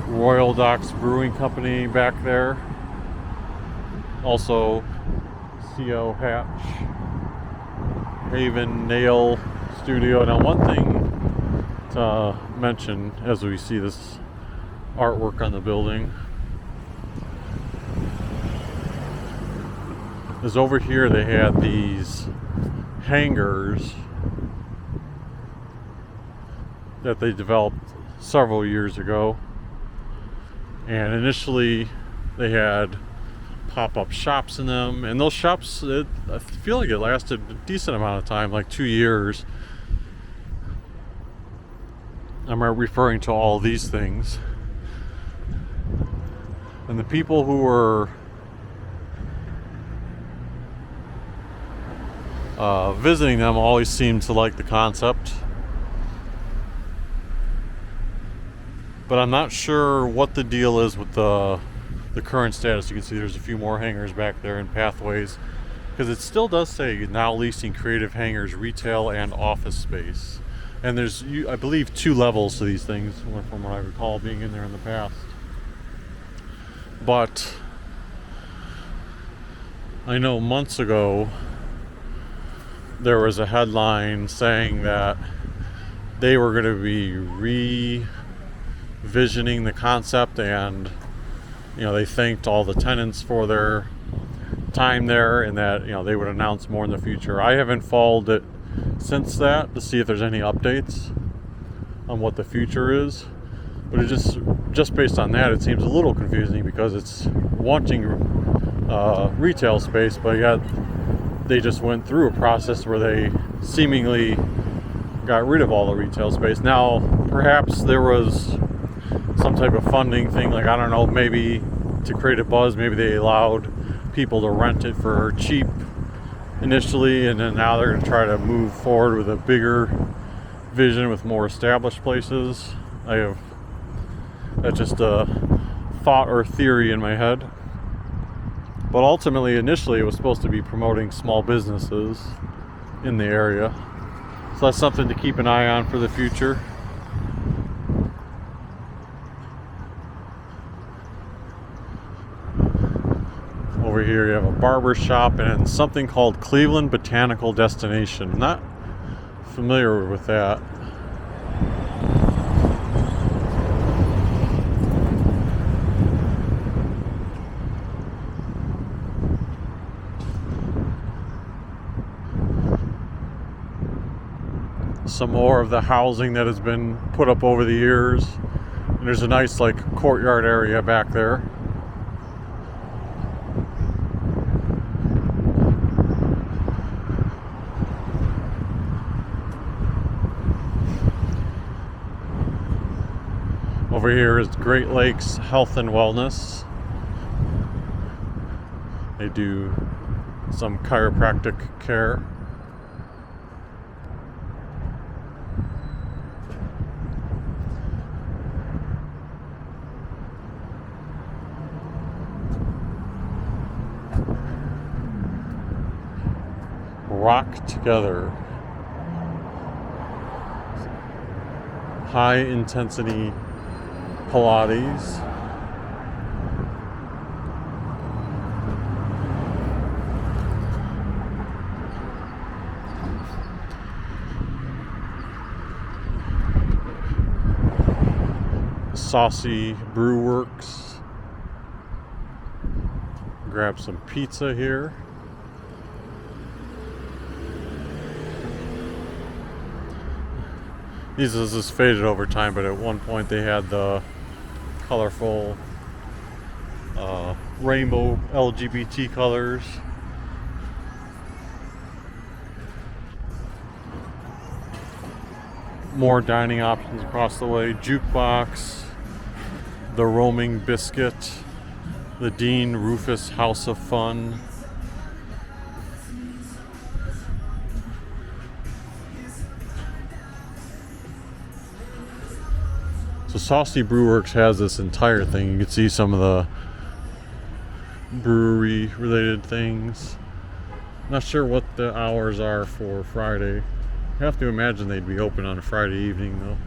Royal Docks Brewing Company back there. Also CO Hatch, Haven Nail Studio. Now, one thing to mention as we see this artwork on the building is over here they had these hangers that they developed several years ago, and initially they had pop-up shops in them, and those shops, I feel like it lasted a decent amount of time, like 2 years. I'm referring to all these things, and the people who were visiting them always seemed to like the concept. But I'm not sure what the deal is with the current status. You can see there's a few more hangars back there and pathways, because it still does say now leasing creative hangars, retail and office space. And there's, I believe, 2 levels to these things from what I recall being in there in the past. But I know months ago there was a headline saying that they were going to be revisioning the concept, and they thanked all the tenants for their time there, and that they would announce more in the future. I haven't followed it since that to see if there's any updates on what the future is, But it just based on that, it seems a little confusing because it's wanting retail space, but yet they just went through a process where they seemingly got rid of all the retail space. Now, perhaps there was some type of funding thing, like, I don't know, maybe to create a buzz, maybe they allowed people to rent it for cheap initially, and then now they're going to try to move forward with a bigger vision with more established places. That's just a thought or theory in my head. But ultimately, initially, it was supposed to be promoting small businesses in the area. So that's something to keep an eye on for the future. Over here you have a barber shop and something called Cleveland Botanical Destination. I'm not familiar with that. Some more of the housing that has been put up over the years. And there's a nice like courtyard area back there. Over here is Great Lakes Health and Wellness. They do some chiropractic care. Rock Together. High intensity Pilates. Saucy Brew Works. Grab some pizza here. These has just faded over time, but at one point they had the colorful rainbow LGBT colors. More dining options across the way. Jukebox, the Roaming Biscuit, the Dean Rufus House of Fun. So Saucy Brew Works has this entire thing. You can see some of the brewery related things. Not sure what the hours are for Friday. I have to imagine they'd be open on a Friday evening though.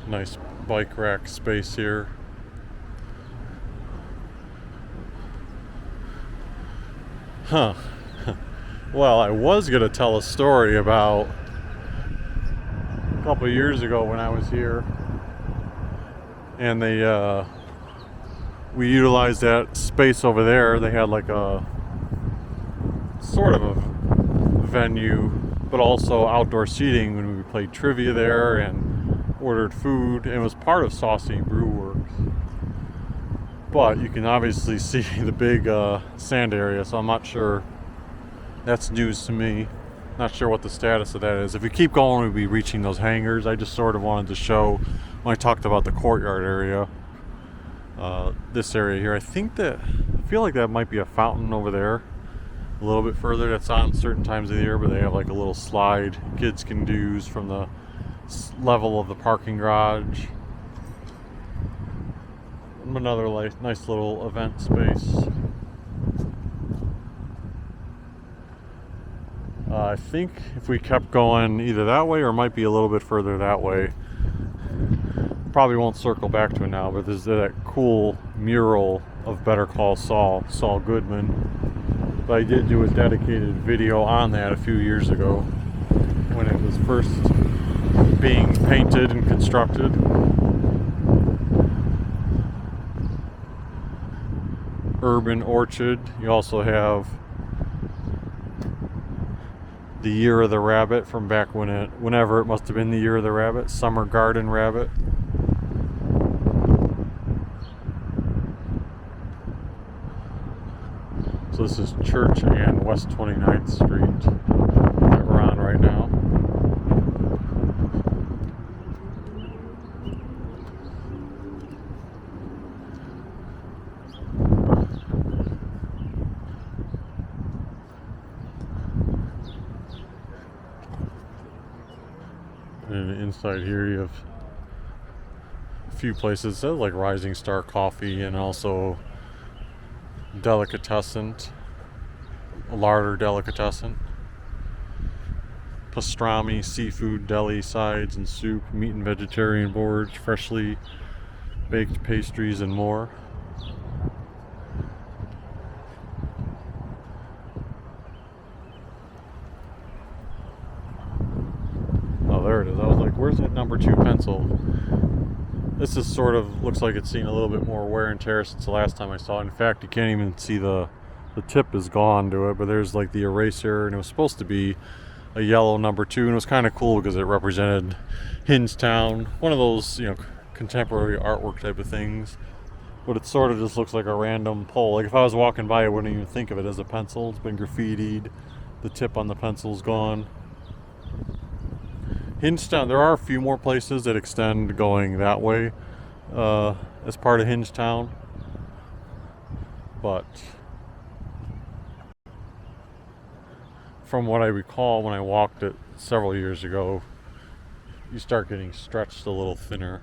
Nice bike rack space here. Huh. Well, I was going to tell a story about a couple of years ago when I was here. And we utilized that space over there. They had like a sort of a venue, but also outdoor seating when we played trivia there and ordered food, and it was part of Saucy Brew Works. But you can obviously see the big sand area, so I'm not sure. That's news to me. Not sure what the status of that is. If we keep going, we'll be reaching those hangars. I just sort of wanted to show, when I talked about the courtyard area, this area here. I feel like that might be a fountain over there, a little bit further. That's on certain times of the year, but they have like a little slide kids can use from the level of the parking garage. Another nice little event space. I think if we kept going either that way or might be a little bit further that way. Probably won't circle back to it now, but there's that cool mural of Better Call Saul Goodman. But I did do a dedicated video on that a few years ago when it was first being painted and constructed. Urban Orchard. You also have the Year of the Rabbit from back whenever it must have been the Year of the Rabbit. Summer Garden Rabbit. So this is Church and West 29th Street that we're on right now. And inside here you have a few places. It says like Rising Star Coffee and also Delicatessen, Larder Delicatessen, Pastrami Seafood Deli Sides and Soup, Meat and Vegetarian Boards, Freshly Baked Pastries and more. Oh, there it is. I was like, where's that number 2 pencil? This is sort of, looks like it's seen a little bit more wear and tear since the last time I saw it. In fact, you can't even see the tip is gone to it, but there's like the eraser, and it was supposed to be a yellow number 2, and it was kind of cool because it represented Hingetown, one of those, you know, contemporary artwork type of things. But it sort of just looks like a random pole. Like if I was walking by, I wouldn't even think of it as a pencil. It's been graffitied. The tip on the pencil's gone. Hingetown, there are a few more places that extend going that way as part of Hingetown, but from what I recall when I walked it several years ago, you start getting stretched a little thinner.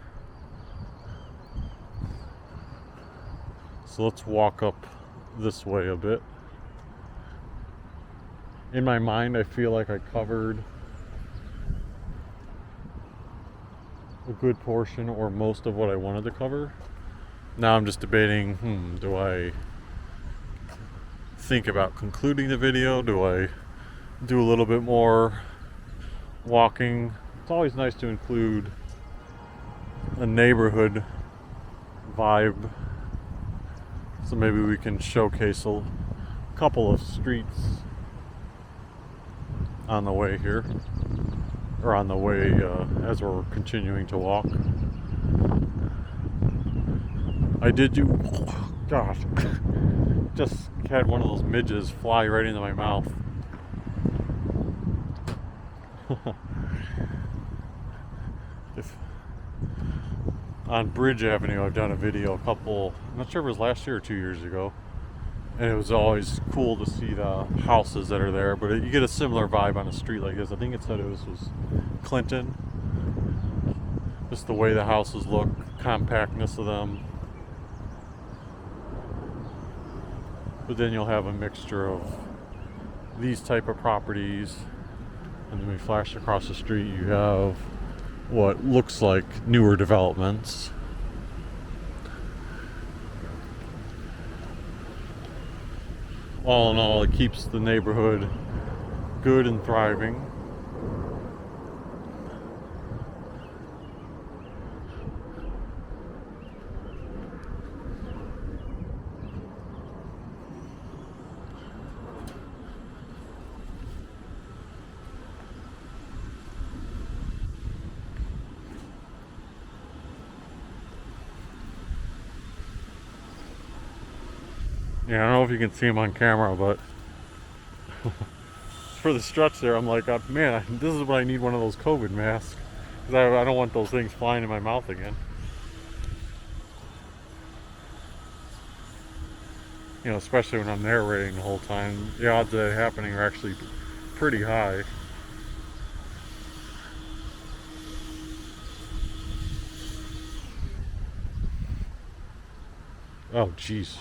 So let's walk up this way a bit. In my mind, I feel like I covered a good portion or most of what I wanted to cover. Now I'm just debating, do I think about concluding the video? Do I do a little bit more walking? It's always nice to include a neighborhood vibe. So maybe we can showcase a couple of streets on the way here. Or on the way as we're continuing to walk. I did do, gosh, just had one of those midges fly right into my mouth. On Bridge Avenue, I've done a video I'm not sure if it was last year or 2 years ago. And it was always cool to see the houses that are there, but you get a similar vibe on a street like this. I think it said it was Clinton. Just the way the houses look, compactness of them. But then you'll have a mixture of these type of properties, and then we flash across the street, you have what looks like newer developments. All in all, it keeps the neighborhood good and thriving. Yeah, I don't know if you can see him on camera, but for the stretch there, I'm like, man, this is what I need, one of those COVID masks. Because I don't want those things flying in my mouth again. You know, especially when I'm narrating the whole time. The odds of it happening are actually pretty high. Oh, jeez.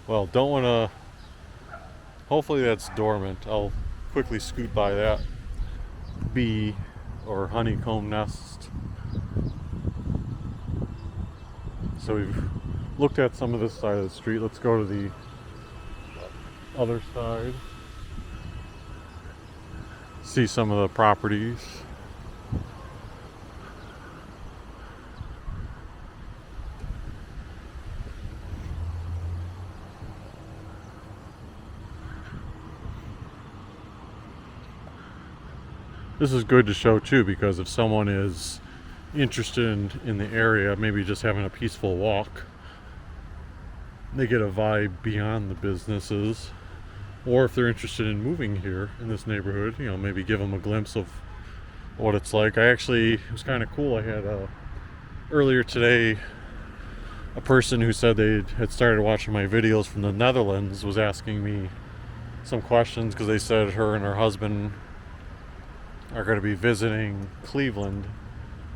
Well, don't want to... Hopefully that's dormant. I'll quickly scoot by that bee or honeycomb nest. So we've looked at some of this side of the street. Let's go to the other side. See some of the properties. This is good to show too, because if someone is interested in the area, maybe just having a peaceful walk, they get a vibe beyond the businesses. Or if they're interested in moving here in this neighborhood, you know, maybe give them a glimpse of what it's like. It was kind of cool. I had earlier today a person who said they had started watching my videos from the Netherlands was asking me some questions, because they said her and her husband are going to be visiting Cleveland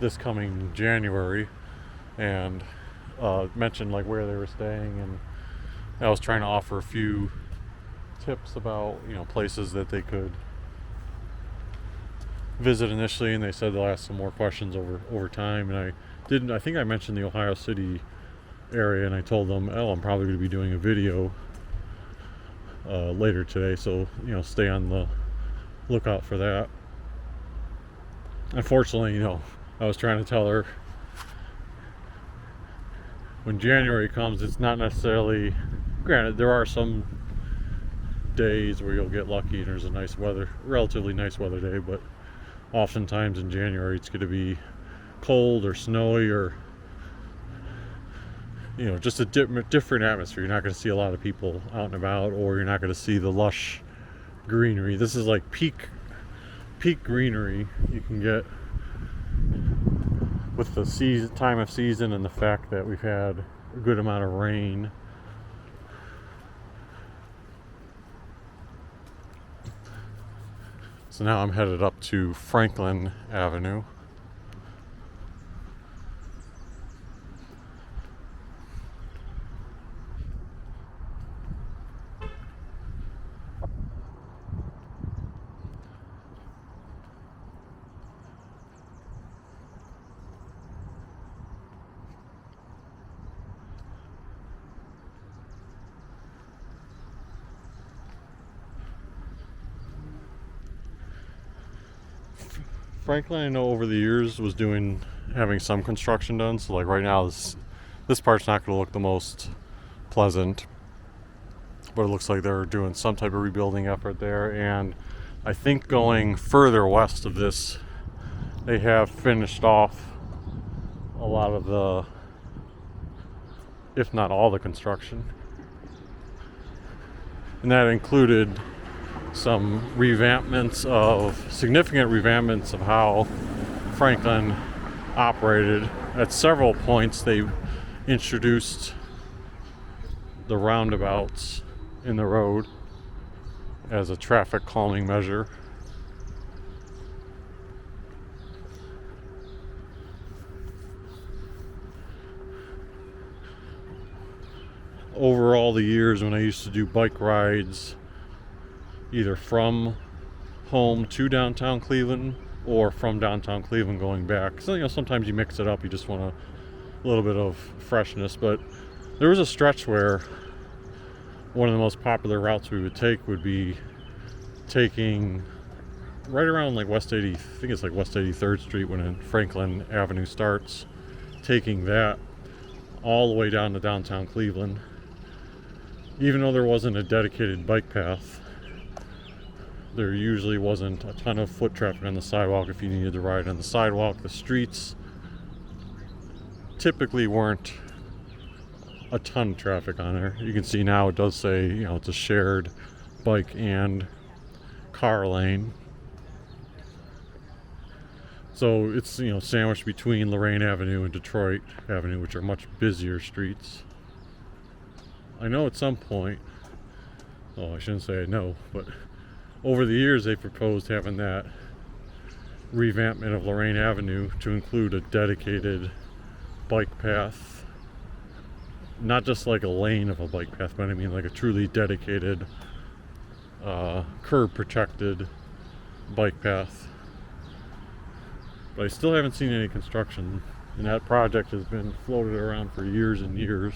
this coming January, and mentioned like where they were staying, and I was trying to offer a few tips about, you know, places that they could visit initially, and they said they'll ask some more questions over time. And I think I mentioned the Ohio City area, and I told them, oh, I'm probably going to be doing a video later today, so, you know, stay on the lookout for that. Unfortunately, you know, I was trying to tell her when January comes, it's not necessarily, granted, there are some days where you'll get lucky and there's a relatively nice weather day, but oftentimes in January it's going to be cold or snowy, or, you know, just a different atmosphere. You're not going to see a lot of people out and about, or you're not going to see the lush greenery. This is like peak greenery you can get with the time of season, and the fact that we've had a good amount of rain. So now I'm headed up to Franklin Avenue. Franklin, I know over the years was having some construction done, so like right now this part's not going to look the most pleasant, but it looks like they're doing some type of rebuilding effort there. And I think going further west of this, they have finished off a lot of the, if not all the construction, and that included some significant revampments of how Franklin operated. At several points they introduced the roundabouts in the road as a traffic calming measure. Over all the years when I used to do bike rides, either from home to downtown Cleveland or from downtown Cleveland going back. So, you know, sometimes you mix it up, you just want a little bit of freshness. But there was a stretch where one of the most popular routes we would take would be taking right around like West 83rd Street when Franklin Avenue starts, taking that all the way down to downtown Cleveland. Even though there wasn't a dedicated bike path, there usually wasn't a ton of foot traffic on the sidewalk if you needed to ride on the sidewalk. The streets typically weren't a ton of traffic on there. You can see now it does say, you know, it's a shared bike and car lane. So it's, you know, sandwiched between Lorain Avenue and Detroit Avenue, which are much busier streets. I know at some point, I shouldn't say I know, but over the years they proposed having that revampment of Lorain Avenue to include a dedicated bike path. Not just like a lane of a bike path, but I mean like a truly dedicated curb protected bike path. But I still haven't seen any construction, and that project has been floated around for years and years.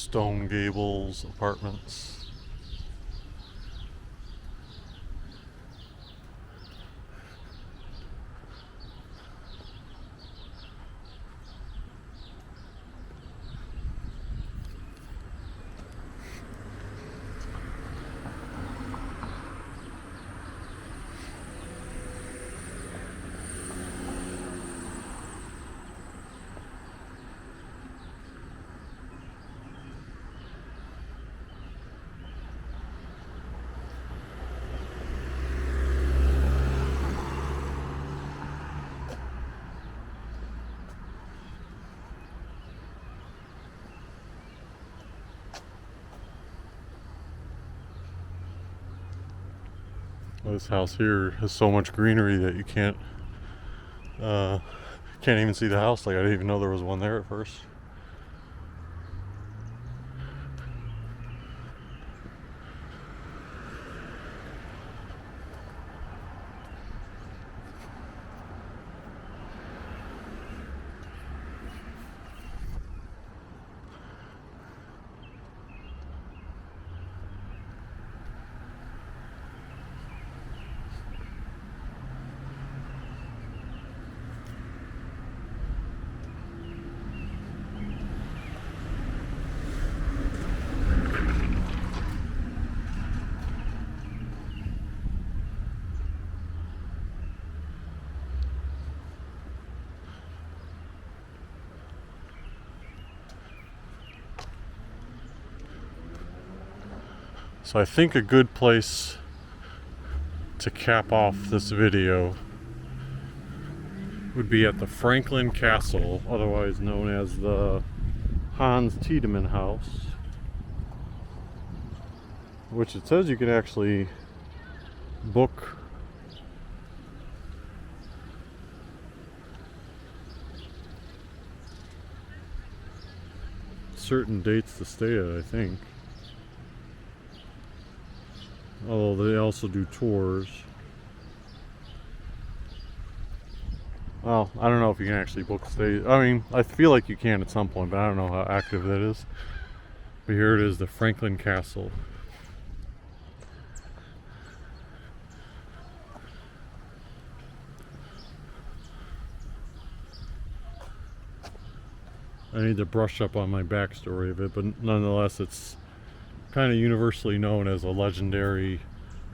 Stone Gables Apartments. This house here has so much greenery that you can't even see the house. Like, I didn't even know there was one there at first. So I think a good place to cap off this video would be at the Franklin Castle, otherwise known as the Hans Tiedemann House, which it says you can actually book certain dates to stay at, I think. Although they also do tours. Well, I don't know if you can actually book stays. I mean, I feel like you can at some point, but I don't know how active that is. But here it is, the Franklin Castle. I need to brush up on my backstory of it, but nonetheless, it's kind of universally known as a legendary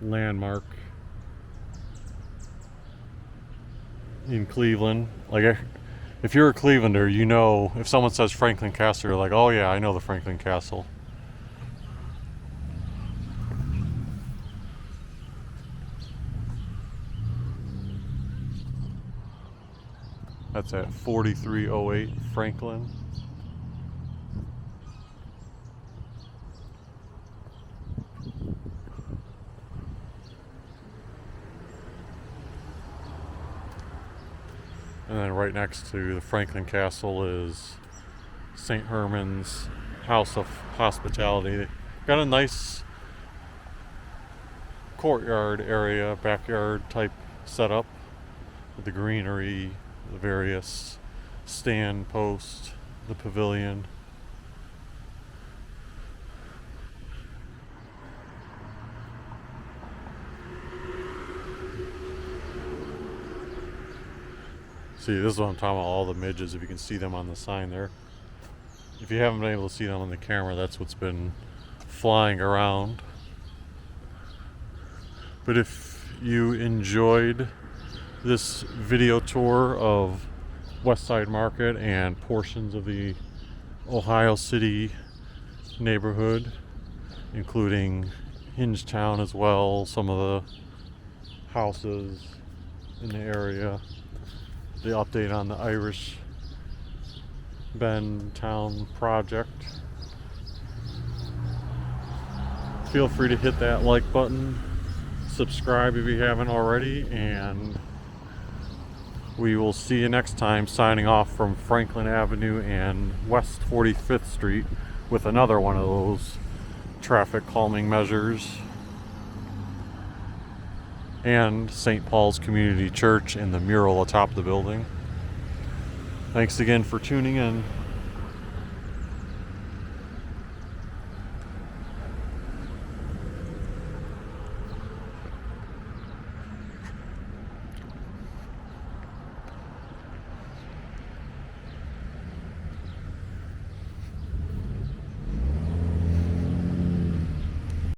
landmark in Cleveland. Like, if you're a Clevelander, you know, if someone says Franklin Castle, you're like, oh yeah, I know the Franklin Castle. That's at 4308 Franklin. And then right next to the Franklin Castle is St. Herman's House of Hospitality. Got a nice courtyard area, backyard type setup with the greenery, the various stand posts, the pavilion. See, this is what I'm talking about, all the midges, if you can see them on the sign there. If you haven't been able to see them on the camera, that's what's been flying around. But if you enjoyed this video tour of Westside Market and portions of the Ohio City neighborhood, including Hingetown as well, some of the houses in the area, the update on the Irishbend Town project, feel free to hit that like button, subscribe if you haven't already, and we will see you next time, signing off from Franklin Avenue and West 45th Street with another one of those traffic calming measures, and St. Paul's Community Church and the mural atop the building. Thanks again for tuning in.